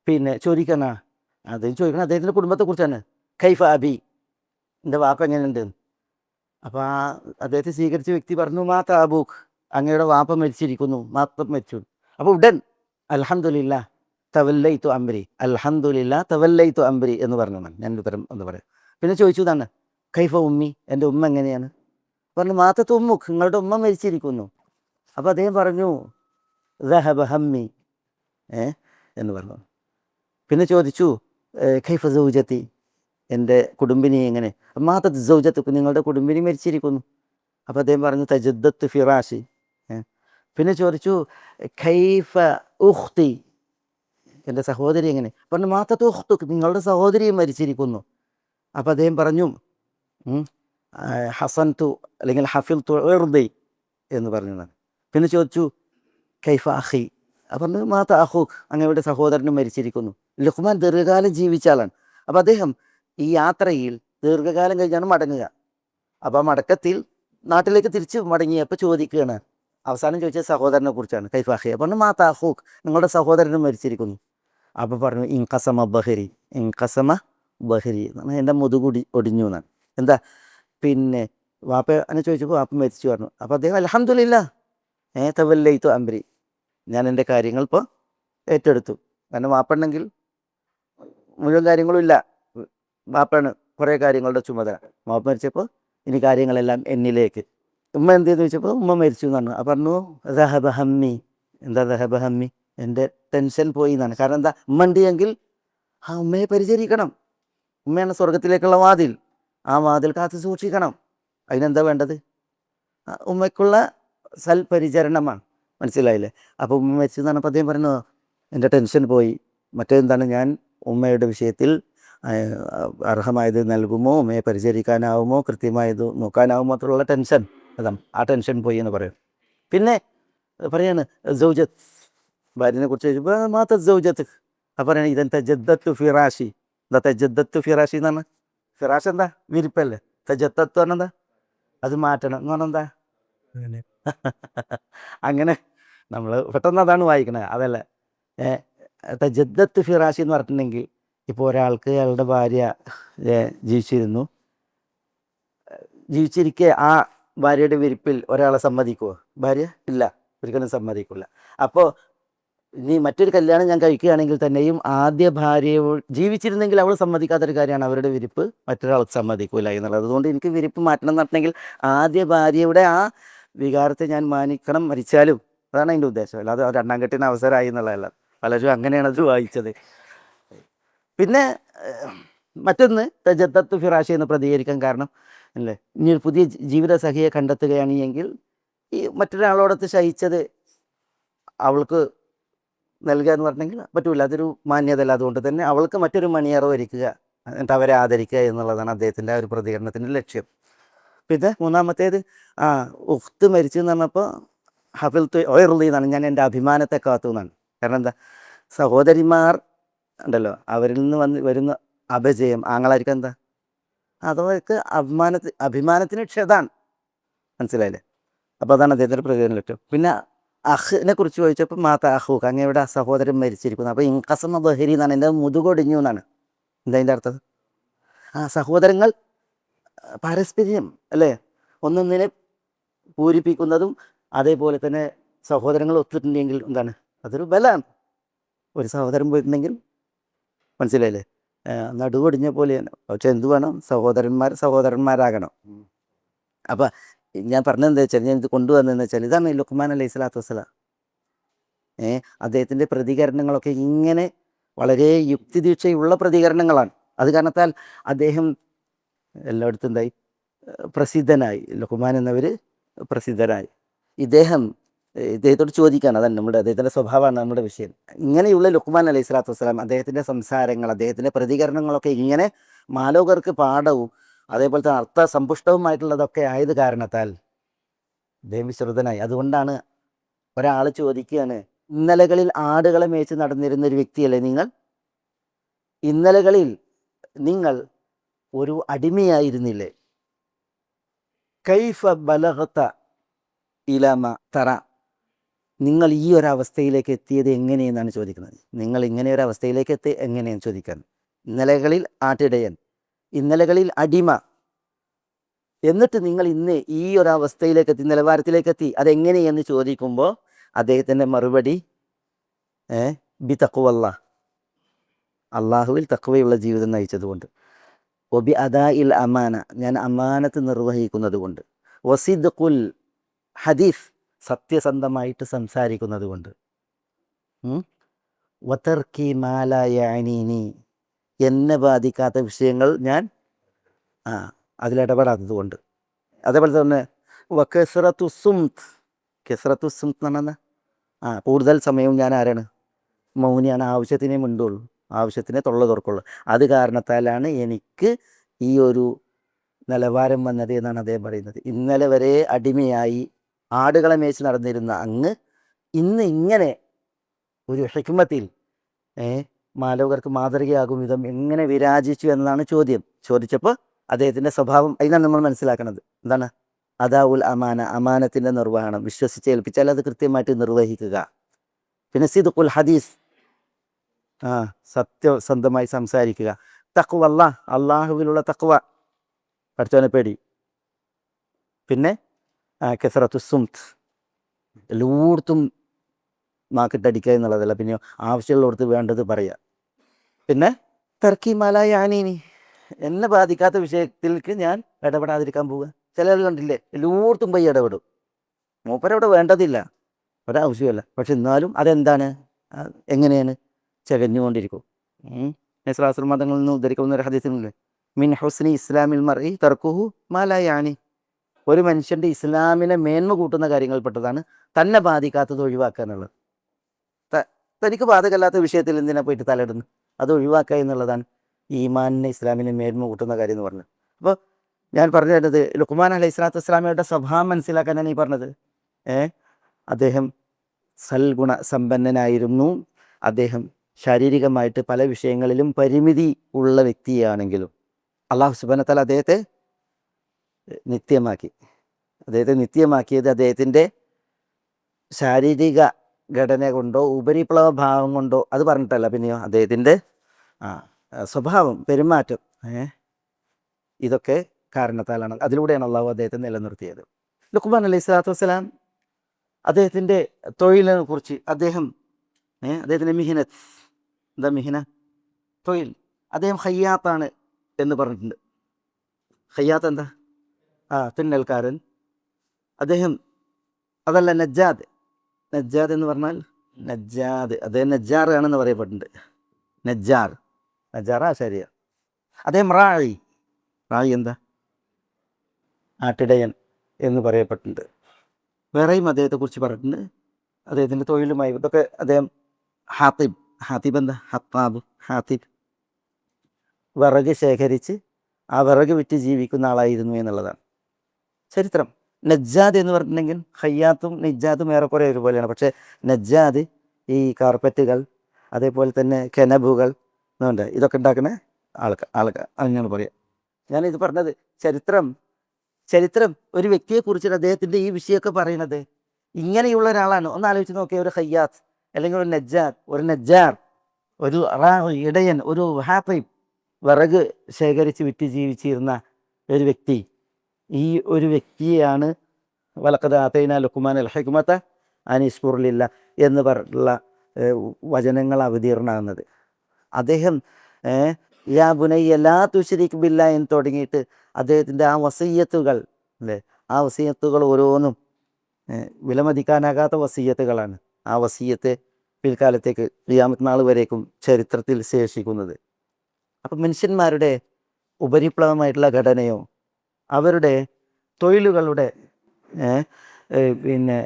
പിന്നെ ചോദിക്കണം അദ്ദേഹത്തിൻ്റെ കുടുംബത്തെക്കുറിച്ചാണ്. ഖൈഫ അബി, എൻ്റെ വാപ്പ എങ്ങനെയുണ്ട്? അപ്പോൾ അദ്ദേഹത്തെ സ്വീകരിച്ച വ്യക്തി പറഞ്ഞു, മാ താബൂക്ക്, അങ്ങയുടെ വാപ്പ മരിച്ചിരിക്കുന്നു, മാപ്പ മരിച്ചു. അപ്പോൾ ഉടൻ അൽഹംദുലില്ലാ തവല്ലൈതു അംരി, അൽഹംദുലില്ലാ തവല്ലൈതു അംരി എന്ന് പറഞ്ഞു. ഞാൻ ഉത്തരം എന്ന് പറയാം. പിന്നെ ചോദിച്ചു തന്നെ ഖൈഫ ഉമ്മി, എൻ്റെ ഉമ്മ എങ്ങനെയാണ്? പറഞ്ഞു മാത്തത്ത് ഉമ്മുക്ക്, നിങ്ങളുടെ ഉമ്മ മരിച്ചിരിക്കുന്നു. അപ്പോൾ അദ്ദേഹം പറഞ്ഞു ദഹബ ഹമ്മി എന്ന് പറഞ്ഞു. പിന്നെ ചോദിച്ചു ഖൈഫ സൗജത്തി, എൻ്റെ കുടുംബിനി എങ്ങനെ? മാത്തത്ത് സൗജത്തുക്ക്, നിങ്ങളുടെ കുടുംബിനി മരിച്ചിരിക്കുന്നു. അപ്പോൾ അദ്ദേഹം പറഞ്ഞു തജദ്ദത്ത് ഫിറാഷി. പിന്നെ ചോദിച്ചു ഖൈഫ ഉഖ്തി, എൻ്റെ സഹോദരി എങ്ങനെ? പറഞ്ഞു മാത്തത്ത് ഉഖ്തുക്ക്, നിങ്ങളുടെ സഹോദരിയും മരിച്ചിരിക്കുന്നു. അപ്പോൾ അദ്ദേഹം പറഞ്ഞു ഹസൻതു അല്ലെങ്കിൽ ഹഫിൽതു ഇർദി എന്ന് പറഞ്ഞതാണ്. പിന്നെ ചോദിച്ചു കൈഫ അഖി, പറഞ്ഞു മാത്ത അഖൂഖ്, അങ്ങയുടെ സഹോദരനും മരിച്ചിരിക്കുന്നു. ലുഖ്മാൻ ദീർഘകാലം ജീവിച്ച ആളാണ്. അപ്പോൾ അദ്ദേഹം ഈ യാത്രയിൽ ദീർഘകാലം കഴിഞ്ഞാണ് മടങ്ങുക. അപ്പോൾ ആ മടക്കത്തിൽ നാട്ടിലേക്ക് തിരിച്ച് മടങ്ങിയപ്പോൾ ചോദിക്കുകയാണ്, അവസാനം ചോദിച്ചത് സഹോദരനെ കുറിച്ചാണ്. കൈഫ അഖി, പറഞ്ഞു മാത്ത അഖൂഖ്, നിങ്ങളുടെ സഹോദരനും മരിച്ചിരിക്കുന്നു. അപ്പോൾ പറഞ്ഞു ഇൻഖസമ ബഹരി, ഇൻഖസമ ബഹരി, എൻ്റെ മുതുകുടി ഒടിഞ്ഞു എന്നാണ്. എന്താ പിന്നെ വാപ്പ എന്നെ ചോദിച്ചപ്പോൾ വാപ്പ മരിച്ചു പറഞ്ഞു. അപ്പോൾ അദ്ദേഹം അൽഹംദുലില്ലാ തവല്ലൈതു അംരി, ഞാൻ എൻ്റെ കാര്യങ്ങൾ ഇപ്പോൾ ഏറ്റെടുത്തു. കാരണം വാപ്പുണ്ടെങ്കിൽ മുഴുവൻ കാര്യങ്ങളും ഇല്ല, വാപ്പാണ് കുറേ കാര്യങ്ങളുടെ ചുമതല. വാപ്പ മരിച്ചപ്പോൾ ഇനി കാര്യങ്ങളെല്ലാം എന്നിലേക്ക്. ഉമ്മ എന്തെന്ന് ചോദിച്ചപ്പോൾ ഉമ്മ മരിച്ചു എന്നാണ്. അപ്പോൾ പറഞ്ഞു ദഹബ ഹമ്മി, എന്താ ദഹബ ഹമ്മി, എൻ്റെ ടെൻഷൻ പോയി എന്നാണ്. കാരണം എന്താ, ഉമ്മ ഉണ്ട് എങ്കിൽ ആ ഉമ്മയെ പരിചരിക്കണം. ഉമ്മയാണ് സ്വർഗത്തിലേക്കുള്ള വാതിൽ, ആ വാതിൽ കാത്ത് സൂക്ഷിക്കണം. അതിനെന്താ വേണ്ടത്? ഉമ്മയ്ക്കുള്ള സൽപരിചരണമാണ്. മനസ്സിലായില്ലേ? അപ്പോൾ ഉമ്മ മരിച്ചു എന്ന് പറഞ്ഞപ്പോൾ അദ്ദേഹം പറഞ്ഞു എൻ്റെ ടെൻഷൻ പോയി. മറ്റേന്താണ്, ഞാൻ ഉമ്മയുടെ വിഷയത്തിൽ അർഹമായത് നൽകുമോ, ഉമ്മയെ പരിചരിക്കാനാവുമോ, കൃത്യമായത് നോക്കാനാവുമോ എന്നുള്ള ടെൻഷൻ, അതാണ് ആ ടെൻഷൻ പോയി എന്ന് പറയും. പിന്നെ പറയാണ് സൗജത്ത്, ഭാര്യനെ കുറിച്ച് ചോദിച്ചപ്പോൾ മാത്ത സൗജത്ത്. അപ്പോൾ പറയണ ഇതെന്താ തജദ്ദത്തു ഫിറാഷി, എന്താ തജദ്ദത്തു ഫിറാഷി എന്നാണ്? ഫിറാഷ് എന്താ, വിരിപ്പല്ലേ. തജദ്ദത്ത് പറഞ്ഞെന്താ, അത് മാറ്റണം എന്ന് പറഞ്ഞെന്താ, അങ്ങനെ നമ്മൾ പെട്ടെന്ന് അതാണ് വായിക്കണത്. അതല്ല തജദ്ദത്ത് ഫിറാഷി എന്ന് പറഞ്ഞിട്ടുണ്ടെങ്കിൽ, ഇപ്പോൾ ഒരാൾക്ക് അയാളുടെ ഭാര്യ ജീവിച്ചിരിക്കെ ആ ഭാര്യയുടെ വിരിപ്പിൽ ഒരാളെ സമ്മതിക്കുമോ? ഭാര്യ ഇല്ല, ഒരിക്കലും സമ്മതിക്കില്ല. അപ്പോൾ ഇനി മറ്റൊരു കല്യാണം ഞാൻ കഴിക്കുകയാണെങ്കിൽ തന്നെയും ആദ്യ ഭാര്യയോട് ജീവിച്ചിരുന്നെങ്കിൽ അവൾ സമ്മതിക്കാത്തൊരു കാര്യമാണ് അവരുടെ വിരിപ്പ് മറ്റൊരാൾക്ക് സമ്മതിക്കില്ല എന്നുള്ളത്. അതുകൊണ്ട് എനിക്ക് വിരിപ്പ് മാറ്റണം എന്ന് പറഞ്ഞിട്ടുണ്ടെങ്കിൽ ആദ്യ ഭാര്യയുടെ ആ വികാരത്തെ ഞാൻ മാനിക്കണം, മരിച്ചാലും. അതാണ് അതിൻ്റെ ഉദ്ദേശം. അല്ലാതെ രണ്ടാം കെട്ടിന് അവസരമായി എന്നുള്ളതല്ല. പലരും അങ്ങനെയാണ് അത് വായിച്ചത്. പിന്നെ മറ്റൊന്ന് തജദ്ദത്ത് ഫിറാഷി എന്ന് പ്രതികരിക്കാൻ കാരണം അല്ലേ, ഇനി ഒരു പുതിയ ജീവിത സഖിയെ കണ്ടെത്തുകയാണ് എങ്കിൽ ഈ മറ്റൊരാളോടൊത്ത് ശയിച്ചത് അവൾക്ക് നൽകുക എന്ന് പറഞ്ഞെങ്കിൽ പറ്റൂല, അതൊരു മാന്യതല്ല. അതുകൊണ്ട് തന്നെ അവൾക്ക് മറ്റൊരു മണിയറ ഒരുക്കുക, എന്നിട്ട് അവരെ ആദരിക്കുക എന്നുള്ളതാണ് അദ്ദേഹത്തിൻ്റെ ആ ഒരു പ്രതികരണത്തിൻ്റെ ലക്ഷ്യം. പിന്നെ മൂന്നാമത്തേത് ഉഖ്ത് മരിച്ചു എന്ന് പറഞ്ഞപ്പോൾ ഹഫിൽത്ത് ഒയർലി എന്നാണ്, ഞാൻ എൻ്റെ അഭിമാനത്തെ കാത്തു എന്നാണ്. കാരണം എന്താ, സഹോദരിമാർ ഉണ്ടല്ലോ, അവരിൽ നിന്ന് വരുന്ന അപജയം ആങ്ങളായിരിക്കും എന്താ, അതവർക്ക് അഭിമാനത്തിന് ക്ഷതാണ്. മനസ്സിലായില്ലേ? അപ്പോൾ അതാണ് അദ്ദേഹത്തിൻ്റെ പ്രതികരണം ലക്ഷ്യം. പിന്നെ അഹിനെ കുറിച്ച് ചോദിച്ചപ്പോൾ മാത്ത അഹൂഖ്, അങ്ങയുടെ സഹോദരൻ മരിച്ചിരിക്കുന്നു. അപ്പോൾ ഇൻഖസമ ബഹരി എന്നാണ്, എൻ്റെ മുതുകൊടിഞ്ഞു എന്നാണ്. എന്താ അതിൻ്റെ അർത്ഥം? സഹോദരങ്ങൾ പാരസ്പര്യം അല്ലേ, ഒന്നൊന്നിനെ പൂരിപ്പിക്കുന്നതും അതേപോലെ തന്നെ സഹോദരങ്ങൾ ഒത്തിട്ടുണ്ടെങ്കിൽ എന്താണ്, അതൊരു ബലമാണ്. ഒരു സഹോദരൻ പോയിട്ടുണ്ടെങ്കിൽ മനസ്സിലായില്ലേ, നടുവൊടിഞ്ഞ പോലെയാണ്. പക്ഷെ എന്ത് വേണം, സഹോദരന്മാരാകണം. അപ്പം ഞാൻ പറഞ്ഞതെന്താ വെച്ചാൽ, ഞാൻ ഇത് കൊണ്ടുവന്നതെന്ന് വെച്ചാൽ, ഇതാണ് ലുഖ്മാൻ അലൈഹി സ്വലാത്തു വസ്സലാം. അദ്ദേഹത്തിൻ്റെ പ്രതികരണങ്ങളൊക്കെ ഇങ്ങനെ വളരെ യുക്തിദീക്ഷയുള്ള പ്രതികരണങ്ങളാണ്. അത് കാരണത്താൽ അദ്ദേഹം എല്ലായിടത്തും എന്തായി, പ്രസിദ്ധനായി. ലുഖ്മാൻ എന്നവർ പ്രസിദ്ധനായി. ഇദ്ദേഹത്തോട് ചോദിക്കുകയാണ്, അതാണ് അദ്ദേഹത്തിൻ്റെ സ്വഭാവമാണ് നമ്മുടെ വിഷയം. ഇങ്ങനെയുള്ള ലുഖ്മാൻ അലൈഹി സ്വലാത്തു വസ്സലാം, അദ്ദേഹത്തിൻ്റെ സംസാരങ്ങൾ, അദ്ദേഹത്തിൻ്റെ പ്രതികരണങ്ങളൊക്കെ ഇങ്ങനെ മാലോകർക്ക് പാഠവും അതേപോലെ തന്നെ അർത്ഥസമ്പുഷ്ടവുമായിട്ടുള്ളതൊക്കെ ആയത് കാരണത്താൽ അദ്ദേഹം വിശ്രുതനായി. അതുകൊണ്ടാണ് ഒരാൾ ചോദിക്കുകയാണ്, ഇന്നലകളിൽ ആടുകളെ മേച്ച് നടന്നിരുന്ന ഒരു വ്യക്തിയല്ലേ നിങ്ങൾ? ഇന്നലകളിൽ നിങ്ങൾ ഒരു അടിമയായിരുന്നില്ലേ? കൈഫ ബലഗത ഇലമ തറ, നിങ്ങൾ ഈ ഒരവസ്ഥയിലേക്ക് എത്തിയത് എങ്ങനെയെന്നാണ് ചോദിക്കുന്നത്. നിങ്ങൾ ഇങ്ങനെ ഒരു അവസ്ഥയിലേക്ക് എത്തി എങ്ങനെയെന്ന് ചോദിക്കാൻ. ഇന്നലകളിൽ ആട്ടിടയൻ, ഇന്നലകളിൽ അടിമ, എന്നിട്ട് നിങ്ങൾ ഇന്ന് ഈ ഒരവസ്ഥയിലേക്ക് എത്തി, നിലവാരത്തിലേക്ക് എത്തി, അതെങ്ങനെയെന്ന് ചോദിക്കുമ്പോൾ അദ്ദേഹത്തിൻ്റെ മറുപടി ബി തഖ്വല്ലാ, അള്ളാഹുവിൽ തഖ്വയുള്ള ജീവിതം നയിച്ചതുകൊണ്ട്. ഒബി അദാ ഇൽ അമാന, ഞാൻ അമാനത്ത് നിർവഹിക്കുന്നത് കൊണ്ട്. വസിദ്ഖുൽ ഹദീസ്, സത്യസന്ധമായിട്ട് സംസാരിക്കുന്നത് കൊണ്ട്. വതർക്കി മാല യഅനീനി, എന്നെ ബാധിക്കാത്ത വിഷയങ്ങൾ ഞാൻ അതിലിടപെടാത്തത് കൊണ്ട്. അതേപോലെ തന്നെ വകസ്റത്തു സുംത്, കസ്റത്തു സുംത് എന്ന് പറഞ്ഞാൽ കൂടുതൽ സമയവും ഞാൻ ആരാണ്? മൗനിയാണ്. ആവശ്യത്തിനേ മിണ്ടുള്ളൂ, ആവശ്യത്തിനെ തൊള്ള തുറക്കുള്ളൂ. അത് കാരണത്താലാണ് എനിക്ക് ഈ ഒരു നിലവാരം വന്നത് എന്നാണ് അദ്ദേഹം പറയുന്നത്. ഇന്നലെ വരെ അടിമയായി ആടുകളെ മേച്ച് നടന്നിരുന്ന അങ്ങ് ഇന്ന് ഇങ്ങനെ ഒരു ഹിക്മത്തിൽ മാലോകർക്ക് മാതൃകയാകും വിധം എങ്ങനെ വിരാജിച്ചു എന്നതാണ് ചോദ്യം. ചോദിച്ചപ്പോൾ അദ്ദേഹത്തിൻ്റെ സ്വഭാവം അതിനാണ് നമ്മൾ മനസ്സിലാക്കുന്നത്. എന്താണ്? അദാഉൽ അമാന, അമാനത്തിൻ്റെ നിർവഹണം. വിശ്വസിച്ചേൽപ്പിച്ചാൽ അത് കൃത്യമായിട്ട് നിർവഹിക്കുക. പിന്നെ സിദ്ഖുൽ ഹദീസ്, സത്യസന്ധമായി സംസാരിക്കുക. തഖ്വ, അള്ളാഹുവിലുള്ള തഖ്വ, പഠിച്ചവനെ പേടി. പിന്നെ കസ്റത്തു സുംത്, എല്ലായിടത്തും നാക്കിട്ടടിക്കുക എന്നുള്ളതല്ല, പിന്നെ ആവശ്യമുള്ളിടത്ത് വേണ്ടത് പറയുക. പിന്നെ തർക്കി മല യാനീനി, എന്നെ ബാധിക്കാത്ത വിഷയത്തിലേക്ക് ഞാൻ ഇടപെടാതിരിക്കാൻ പോവുക. ചിലർ കണ്ടില്ലേ, എല്ലായിടത്തും പോയി ഇടപെടും. മൂപ്പരവിടെ വേണ്ടതില്ല, ഒരാവശ്യമല്ല. പക്ഷെ എന്നാലും അതെന്താണ്, എങ്ങനെയാണ് ചകഞ്ഞുകൊണ്ടിരിക്കും. ഇസ്ലാം മതങ്ങളിൽ നിന്ന് ഉദ്ധരിക്കുന്ന ഒരു ഹദീസിനുണ്ട്, മിൻ ഹുസ്നി ഇസ്ലാമിൽ മർഇ തർക്കുഹു മാ ലാ യാനി, ഒരു മനുഷ്യൻ്റെ ഇസ്ലാമിനെ മേന്മ കൂട്ടുന്ന കാര്യങ്ങൾപ്പെട്ടതാണ് തന്നെ ബാധിക്കാത്തത് ഒഴിവാക്കുക എന്നുള്ളത്. തനിക്ക് ബാധകമല്ലാത്ത വിഷയത്തിൽ എന്തിനാ പോയിട്ട് തലയിടുന്നു, അത് ഒഴിവാക്കുക എന്നുള്ളതാണ് ഈമാനിനെ ഇസ്ലാമിനെ മേന്മ കൂട്ടുന്ന കാര്യം എന്ന് പറഞ്ഞത്. അപ്പോൾ ഞാൻ പറഞ്ഞു തരുന്നത്, ലുഖ്മാൻ അലൈഹി സ്വലാത്തു വസ്സലാമയുടെ സ്വഭാവം മനസ്സിലാക്കാനാണ് ഈ പറഞ്ഞത്. അദ്ദേഹം സൽഗുണ സമ്പന്നനായിരുന്നു. അദ്ദേഹം ശാരീരികമായിട്ട് പല വിഷയങ്ങളിലും പരിമിതി ഉള്ള വ്യക്തിയാണെങ്കിലും അള്ളാഹു സുബ്ഹാനഹു വ തആല അദ്ദേഹത്തെ നിത്യമാക്കിയത് അദ്ദേഹത്തിൻ്റെ ശാരീരിക ഘടന കൊണ്ടോ ഉപരിപ്ലവ ഭാവം കൊണ്ടോ അത് പറഞ്ഞിട്ടല്ല, പിന്നെയോ അദ്ദേഹത്തിൻ്റെ സ്വഭാവം, പെരുമാറ്റം, ഇതൊക്കെ കാരണത്താലാണ്. അതിലൂടെയാണ് അള്ളാഹു അദ്ദേഹത്തെ നിലനിർത്തിയത്. ലുഖ്മാൻ അലൈഹി സ്വലാത്തു വസ്സലാം അദ്ദേഹത്തിൻ്റെ തൊഴിലിനെ കുറിച്ച് അദ്ദേഹത്തിൻ്റെ മിഹിനത്ത്, എന്താ മിഹിന, തൊഴിൽ, അദ്ദേഹം ഖയ്യാത്താണ് എന്ന് പറഞ്ഞിട്ടുണ്ട്. ഖയ്യാത്ത് എന്താ? തുന്നൽക്കാരൻ. അദ്ദേഹം അതല്ല, നജ്ജാദ് എന്ന് പറഞ്ഞാൽ അദ്ദേഹം നജ്ജാർ ആണെന്ന് പറയപ്പെട്ടിട്ടുണ്ട്. നജ്ജാർ ആശാരിയ. അദ്ദേഹം റായി എന്താ? ആട്ടിടയൻ എന്ന് പറയപ്പെട്ടിട്ടുണ്ട്. വേറെയും അദ്ദേഹത്തെക്കുറിച്ച് പറഞ്ഞിട്ടുണ്ട്. അദ്ദേഹത്തിൻ്റെ തൊഴിലുമായി ഇതൊക്കെ അദ്ദേഹം ഹാത്തിബ് എന്താ? ഹാത്തിബ്, വിറക് ശേഖരിച്ച് ആ വിറക് വിറ്റ് ജീവിക്കുന്ന ആളായിരുന്നു എന്നുള്ളതാണ് ചരിത്രം. നജ്ജാദ് എന്ന് പറഞ്ഞിട്ടുണ്ടെങ്കിൽ ഖയ്യാത്തും നജ്ജാദും ഏറെക്കുറെ ഒരുപോലെയാണ്. പക്ഷേ നജ്ജാദ് ഈ കാർപ്പറ്റുകൾ, അതേപോലെ തന്നെ കെനബുകൾ എന്നുണ്ട്, ഇതൊക്കെ ഉണ്ടാക്കുന്ന ആൾക്കാർ അങ്ങനെ പറയാം. ഞാനിത് പറഞ്ഞത് ചരിത്രം ഒരു വ്യക്തിയെക്കുറിച്ചിട്ട് അദ്ദേഹത്തിൻ്റെ ഈ വിഷയമൊക്കെ പറയുന്നത് ഇങ്ങനെയുള്ള ഒരാളാണ്. ഒന്ന് ആലോചിച്ച് നോക്കിയ, ഒരു ഖയ്യാത്ത് അല്ലെങ്കിൽ ഒരു നജ്ജാർ, ഒരു റാഹി ഇടയൻ, ഒരു ഹാത്തിബ്, വിറക് ശേഖരിച്ച് വിറ്റ് ജീവിച്ചിരുന്ന ഒരു വ്യക്തി, ഈ ഒരു വ്യക്തിയെയാണ് വലഖദ് ആതൈനാ ലുഖ്മാൻ അൽ ഹിക്മത അനിഷ്കുർലില്ല എന്ന് പറഞ്ഞിട്ടുള്ള വചനങ്ങൾ അവതീർണമാകുന്നത്. അദ്ദേഹം യാ ബുനയ്യ ലാ തുശ്രിക് ബില്ലാ എന്ന് തുടങ്ങിയിട്ട് അദ്ദേഹത്തിൻ്റെ ആ വസയ്യത്തുകൾ അല്ലേ, ആ വസയ്യത്തുകൾ ഓരോന്നും വിലമതിക്കാനാകാത്ത വസീയത്തുകളാണ്. ആ വസീയത്തെ പിൽക്കാലത്തേക്ക് ഖിയാമത്ത് നാൾ വരേക്കും ചരിത്രത്തിൽ ശേഷിക്കുന്നത്. അപ്പം മനുഷ്യന്മാരുടെ ഉപരിപ്ലവമായിട്ടുള്ള ഘടനയോ അവരുടെ തൊഴിലുകളുടെ പിന്നെ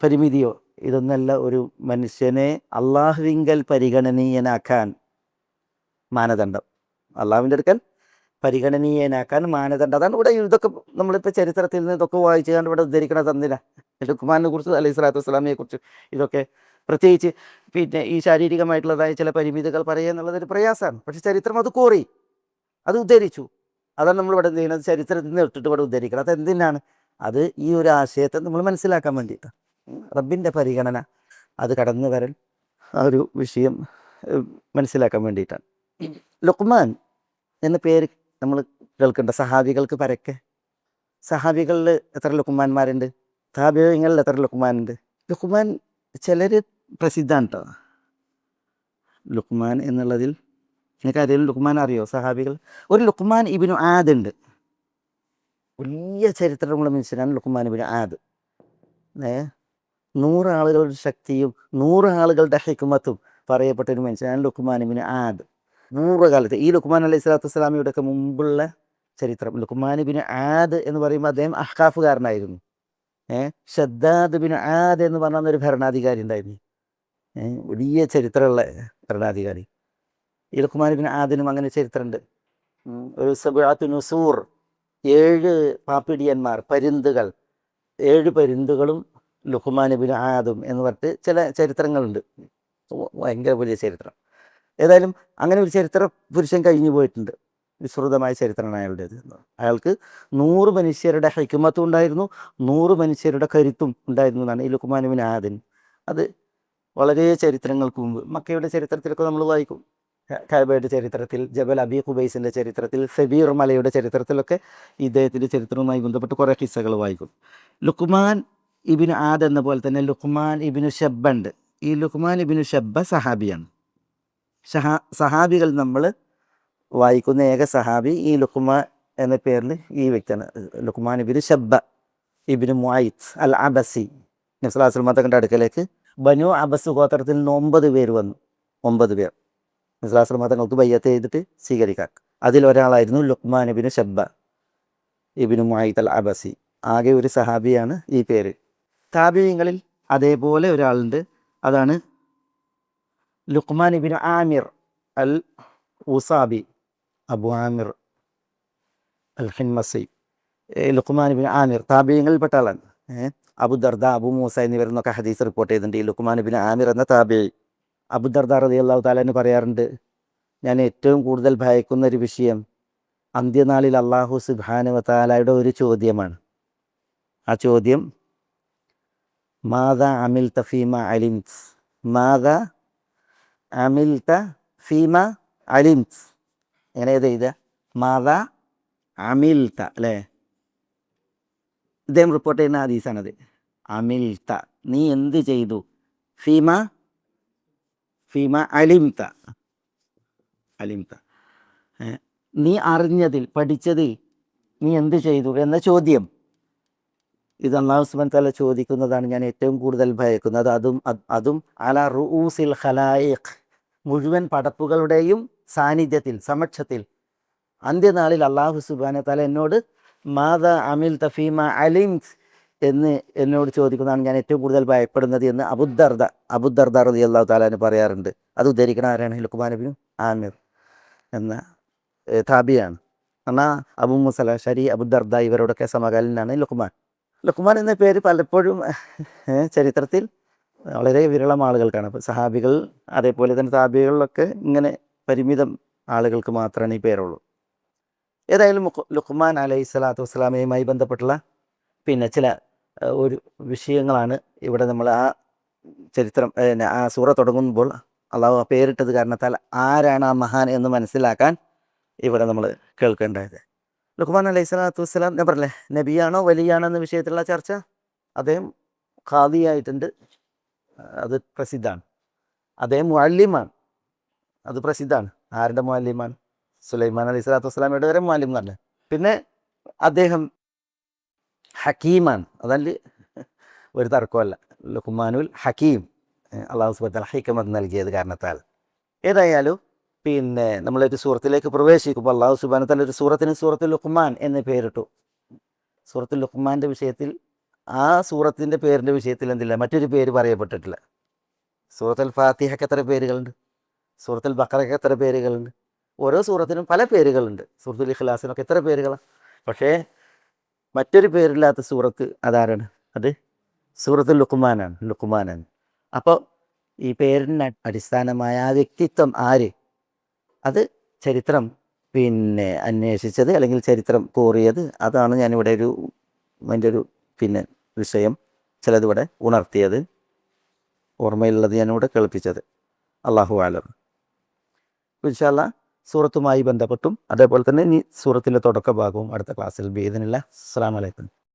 പരിമിതിയോ ഇതൊന്നല്ല ഒരു മനുഷ്യനെ അള്ളാഹുവിങ്കൽ പരിഗണനീയനാക്കാൻ മാനദണ്ഡം. അള്ളാഹുവിൻ്റെ അടുക്കൽ പരിഗണനീയനാക്കാൻ മാനദണ്ഡം. അതാണ് ഇവിടെ ഇതൊക്കെ നമ്മളിപ്പോൾ ചരിത്രത്തിൽ നിന്ന് ഇതൊക്കെ വായിച്ചു കൊണ്ട് ഇവിടെ ഉദ്ധരിക്കണത് എന്തിനാ? ലുഖ്മാനെ കുറിച്ച് അലൈഹി സ്വലാത്തു വസ്സലാമിയെ കുറിച്ച് ഇതൊക്കെ പ്രത്യേകിച്ച് പിന്നെ ഈ ശാരീരികമായിട്ടുള്ളതായ ചില പരിമിതികൾ പറയുക എന്നുള്ളതൊരു പ്രയാസമാണ്. പക്ഷെ ചരിത്രം അത് കോറി, അത് ഉദ്ധരിച്ചു. അതാണ് നമ്മളിവിടെ എന്ത് ചെയ്യുന്നത്, ചരിത്രത്തിൽ നിന്ന് ഇട്ടിട്ട് ഇവിടെ ഉദ്ധരിക്കണം. അതെന്തിനാണ്? അത് ഈ ഒരു ആശയത്തെ നമ്മൾ മനസ്സിലാക്കാൻ വേണ്ടിയിട്ടാണ്. റബ്ബിൻ്റെ പരിഗണന അത് കടന്നു വരൽ ആ ഒരു വിഷയം മനസ്സിലാക്കാൻ വേണ്ടിയിട്ടാണ്. ലുഖ്മാൻ എന്ന പേര് നമ്മൾ കേൾക്കേണ്ട സഹാബികൾക്ക് പരക്കെ. സഹാബികളിൽ എത്ര ലുഖ്മാന്മാരുണ്ട്? താബിഈങ്ങളിൽ എത്ര ലുഖ്മാനുണ്ട്? ലുഖ്മാൻ ചിലർ പ്രസിദ്ധമാണ് കേട്ടോ. ലുഖ്മാൻ എന്നുള്ളതിൽ നിങ്ങൾക്ക് ആരെങ്കിലും ലുഖ്മാൻ അറിയോ? സഹാബികൾ. ഒരു ലുഖ്മാൻ ഇബ്നു ആദ് ഉണ്ട്. വലിയ ചരിത്രമുള്ള മനുഷ്യനാണ് ലുഖ്മാൻ ഇബ്നു ആദ്. 100 ആളുകളുടെ ശക്തിയും 100 ആളുകളുടെ ഹിക്മത്തും പറയപ്പെട്ട ഒരു മനുഷ്യനാണ് ലുഖ്മാൻ ഇബ്നു ആദ്. പൂർവ്വകാലത്ത് ഈ ലുഖ്മാൻ അലൈഹി സ്വലാത്തു വസ്സലാമിയുടെ ഒക്കെ മുമ്പുള്ള ചരിത്രം. ലുഖ്മാൻ ഇബ്നു ആദ് എന്ന് പറയുമ്പോൾ അദ്ദേഹം അഹ്കാഫുകാരനായിരുന്നു. ഷദ്ദാദ് ബിൻ ആദ് എന്ന് പറഞ്ഞ ഒരു ഭരണാധികാരി ഉണ്ടായിരുന്നു. വലിയ ചരിത്രമുള്ള ഭരണാധികാരി. ഈ ലുഖ്മാൻ ഇബ്നു ആദിനും അങ്ങനെ ചരിത്രമുണ്ട്. ഒരു സബഅത്തു നുസൂർ, 7 പാപ്പിടിയന്മാർ, പരുന്തുകൾ, 7 പരുന്തുകളും ലുഖ്മാൻ ഇബ്നു ആദും എന്ന് പറഞ്ഞിട്ട് ചില ചരിത്രങ്ങളുണ്ട്. ഭയങ്കര വലിയ ചരിത്രം. ഏതായാലും അങ്ങനെ ഒരു ചരിത്ര പുരുഷൻ കഴിഞ്ഞു പോയിട്ടുണ്ട്. വിസ്തൃതമായ ചരിത്രമാണ് അയാളുടേത്. അയാൾക്ക് 100 മനുഷ്യരുടെ ഹിക്മത്തും ഉണ്ടായിരുന്നു, 100 മനുഷ്യരുടെ കരുത്തും ഉണ്ടായിരുന്നു എന്നാണ് ഈ ലുഖ്മാൻ ഇബ്നു ആദിൻ. അത് വളരെ ചരിത്രങ്ങൾക്ക് മുമ്പ് മക്കയുടെ ചരിത്രത്തിലൊക്കെ നമ്മൾ വായിക്കും. കഅബയുടെ ചരിത്രത്തിൽ, ജബൽ അബി ഖുബൈസിൻ്റെ ചരിത്രത്തിൽ, സബീർ മലയുടെ ചരിത്രത്തിലൊക്കെ ഇദ്ദേഹത്തിൻ്റെ ചരിത്രവുമായി ബന്ധപ്പെട്ട് കുറേ കിസ്സകൾ വായിക്കും. ലുഖ്മാൻ ഇബ്നു ആദ് എന്ന പോലെ തന്നെ ലുഖ്മാൻ ഇബ്നു ഷബ്ബ ഉണ്ട്. ഈ ലുഖ്മാൻ ഇബ്നു ഷബ്ബ സഹാബിയാണ്. സഹാബികൾ നമ്മൾ വായിക്കുന്ന ഏക സഹാബി ഈ ലുഖ്മാൻ എന്ന പേരിൽ ഈ വ്യക്തിയാണ്. ലുഖ്മാൻ ഇബ്നു ഷബ്ബ ഇബ്നു മുഅയ്ത് അൽ അബസി. നബി സ്വല്ലല്ലാഹു അലൈഹി വസല്ലം തങ്ങളുടെ അടുക്കലേക്ക് ബനു അബസ് ഗോത്രത്തിൽ നിന്ന് 9 പേർ വന്നു. 9 പേർ നബി സ്വല്ലല്ലാഹു അലൈഹി വസല്ലം തങ്ങൾക്ക് ബയ്യത്ത് ചെയ്തിട്ട് സ്വീകരിക്കാൻ. അതിലൊരാളായിരുന്നു ലുഖ്മാൻ ഇബ്നു ഷബ്ബ ഇബ്നു മുഅയ്ത് അൽ അബസി. ആകെ ഒരു സഹാബിയാണ് ഈ പേര്. താബിഈങ്ങളിൽ അതേപോലെ ഒരാളുണ്ട്. അതാണ് ലുഖ്മാൻ ഇബ്നു ആമിർ അൽ ഉസാബി, അബു ആമിർ അൽ ഹിൻമസി. ലുഖ്മാൻ ഇബ്നു ആമിർ താബിഈങ്ങളിൽപ്പെട്ട ആളാണ്. അബു ദർദ, അബു മൂസ എന്നിവരെന്നൊക്കെ ഹദീസ് റിപ്പോർട്ട് ചെയ്തിട്ടുണ്ട് ഈ ലുഖ്മാൻ ഇബ്നു ആമിർ എന്ന താബിഈ. അബു ദർദ റളിയല്ലാഹു തആല എന്ന് പറയാറുണ്ട്, ഞാൻ ഏറ്റവും കൂടുതൽ ഭയക്കുന്ന ഒരു വിഷയം അന്ത്യനാളിൽ അല്ലാഹു സുബ്ഹാനഹു വ തആലയുടെ ഒരു ചോദ്യമാണ്. ആ ചോദ്യം മാദാ അമിൽത ഫീമ അലിംത്, മാദാ അമിൽത ഫീമ അലിംത്. എങ്ങനെ എഴുതുക? മാദാ അമിൽത അല്ലേ? ഇദ്ദേഹം റിപ്പോർട്ട് ചെയ്യുന്ന ഹദീസാണത്. അമിൽത, നീ എന്ത് ചെയ്തു? ഫീമ ഫീമ അലിംത, അലിംത, നീ അറിഞ്ഞതിൽ, പഠിച്ചതിൽ നീ എന്ത് ചെയ്തു എന്ന ചോദ്യം. ഇത് അല്ലാഹു സുബ്ഹാനഹു വ തആല ചോദിക്കുന്നതാണ് ഞാൻ ഏറ്റവും കൂടുതൽ ഭയക്കുന്നത്. അതും അലാ റൂസിൽ ഖലായിഖ്, മുഴുവൻ പടപ്പുകളുടെയും സാന്നിധ്യത്തിൽ, സമക്ഷത്തിൽ. അന്ത്യനാളിൽ അല്ലാഹു സുബ്ഹാനഹു വ തആല എന്നോട് മാദാ അമിൽത ഫീമ അലിംത് എന്ന് എന്നോട് ചോദിക്കുന്നതാണ് ഞാൻ ഏറ്റവും കൂടുതൽ ഭയപ്പെടുന്നത് എന്ന് അബൂദർദ റളിയല്ലാഹു തആല പറയാറുണ്ട്. അത് ഉദ്ധരിക്കണ ആരാണ്? ലുഖ്മാൻ ഇബ്നു ആമിർ എന്ന താബിയാണ്. എന്നാൽ അബൂ മൂസ അൽ അശ്അരി, അബൂദർദ ഇവരോടൊക്കെ സമകാലീനാണ് ലുഖ്മാൻ. ലുഖ്മാൻ എന്ന പേര് പലപ്പോഴും ചരിത്രത്തിൽ വളരെ വിരളം ആളുകൾക്കാണ്. അപ്പോൾ സഹാബികൾ അതേപോലെ തന്നെ താബികളിലൊക്കെ ഇങ്ങനെ പരിമിതം ആളുകൾക്ക് മാത്രമാണ് ഈ പേരുള്ളൂ. ഏതായാലും ലുഖ്മാൻ അലൈഹി സ്വലാത്തു വസ്സലാമയുമായി ബന്ധപ്പെട്ടുള്ള പിന്നെ ചില ഒരു വിഷയങ്ങളാണ് ഇവിടെ നമ്മൾ ആ ചരിത്രം ആ സൂറ തുടങ്ങുമ്പോൾ അള്ളാഹു പേരിട്ടത് കാരണത്താൽ ആരാണ് ആ മഹാൻ എന്ന് മനസ്സിലാക്കാൻ ഇവിടെ നമ്മൾ കേൾക്കേണ്ടത്. ലുഖ്മാൻ അലൈഹി സ്വലാത്തു വസ്സലാം, ഞാൻ പറഞ്ഞില്ലേ നബിയാണോ വലിയാണോ എന്ന വിഷയത്തിലുള്ള ചർച്ച, അദ്ദേഹം ഖാദിയായിട്ടുണ്ട്, അത് പ്രസിദ്ധമാണ്. അദ്ദേഹം മുഅല്ലിമാണ്, അത് പ്രസിദ്ധമാണ്. ആരുടെ മുഅല്ലിമാണ്? സുലൈമാൻ അലൈഹി സ്വലാത്തു വസ്സലാമയുടെ വരെ മുഅല്ലിം എന്ന് പറഞ്ഞത്. പിന്നെ അദ്ദേഹം ഹക്കീമാണ്, അതല്ല ഒരു തർക്കമല്ല. ലുഖ്മാനുൽ ഹക്കീം, അള്ളാഹു സുബ്ഹാനഹു വ തആല ഹിക്മത്ത് നൽകിയത് കാരണത്താൽ. ഏതായാലും പിന്നെ നമ്മളൊരു സൂറത്തിലേക്ക് പ്രവേശിക്കുമ്പോൾ അള്ളാഹു സുബ്ഹാനഹു വ തആല ഒരു സൂറത്തിന് സൂറത്തുൽ ലുഖ്മാൻ എന്ന് പേരിട്ടു. സൂറത്തുൽ ലുഖ്മാൻ്റെ വിഷയത്തിൽ, ആ സൂറത്തിൻ്റെ പേരിൻ്റെ വിഷയത്തിൽ എന്തില്ല, മറ്റൊരു പേര് പറയപ്പെട്ടിട്ടില്ല. സൂറത്തുൽ ഫാത്തിഹയ്ക്ക് എത്ര പേരുകളുണ്ട്? സൂറത്തുൽ ബഖറയ്ക്ക് എത്ര പേരുകളുണ്ട്? ഓരോ സൂറത്തിനും പല പേരുകളുണ്ട്. സൂറത്തുൽ ഇഖ്ലാസിനൊക്കെ എത്ര പേരുകളാണ്. പക്ഷേ മറ്റൊരു പേരില്ലാത്ത സൂറത്ത് അതാരാണ്? അത് സൂറത്തുൽ ലുഖ്മാനാണ്, ലുഖ്മാനാണ്. അപ്പോൾ ഈ പേരിന് അടിസ്ഥാനമായ ആ വ്യക്തിത്വം ആര്, അത് ചരിത്രം പിന്നെ അന്വേഷിച്ചത് അല്ലെങ്കിൽ ചരിത്രം കോറിയത്, അതാണ് ഞാനിവിടെ അതിൻ്റെ ഒരു പിന്നെ വിഷയം ചിലതിവിടെ ഉണർത്തിയത്, ഓർമ്മയിലുള്ളത് ഞാനിവിടെ കേൾപ്പിച്ചത്. അല്ലാഹു അലം. ഇൻഷാ അല്ലാഹ് സൂറത്തുമായി ബന്ധപ്പെട്ടും അതേപോലെ തന്നെ ഇനി സൂറത്തിൻ്റെ തുടക്ക ഭാഗവും അടുത്ത ക്ലാസ്സിൽ ബിഇദ്നില്ലാഹ്. അസ്സലാമു അലൈക്കും.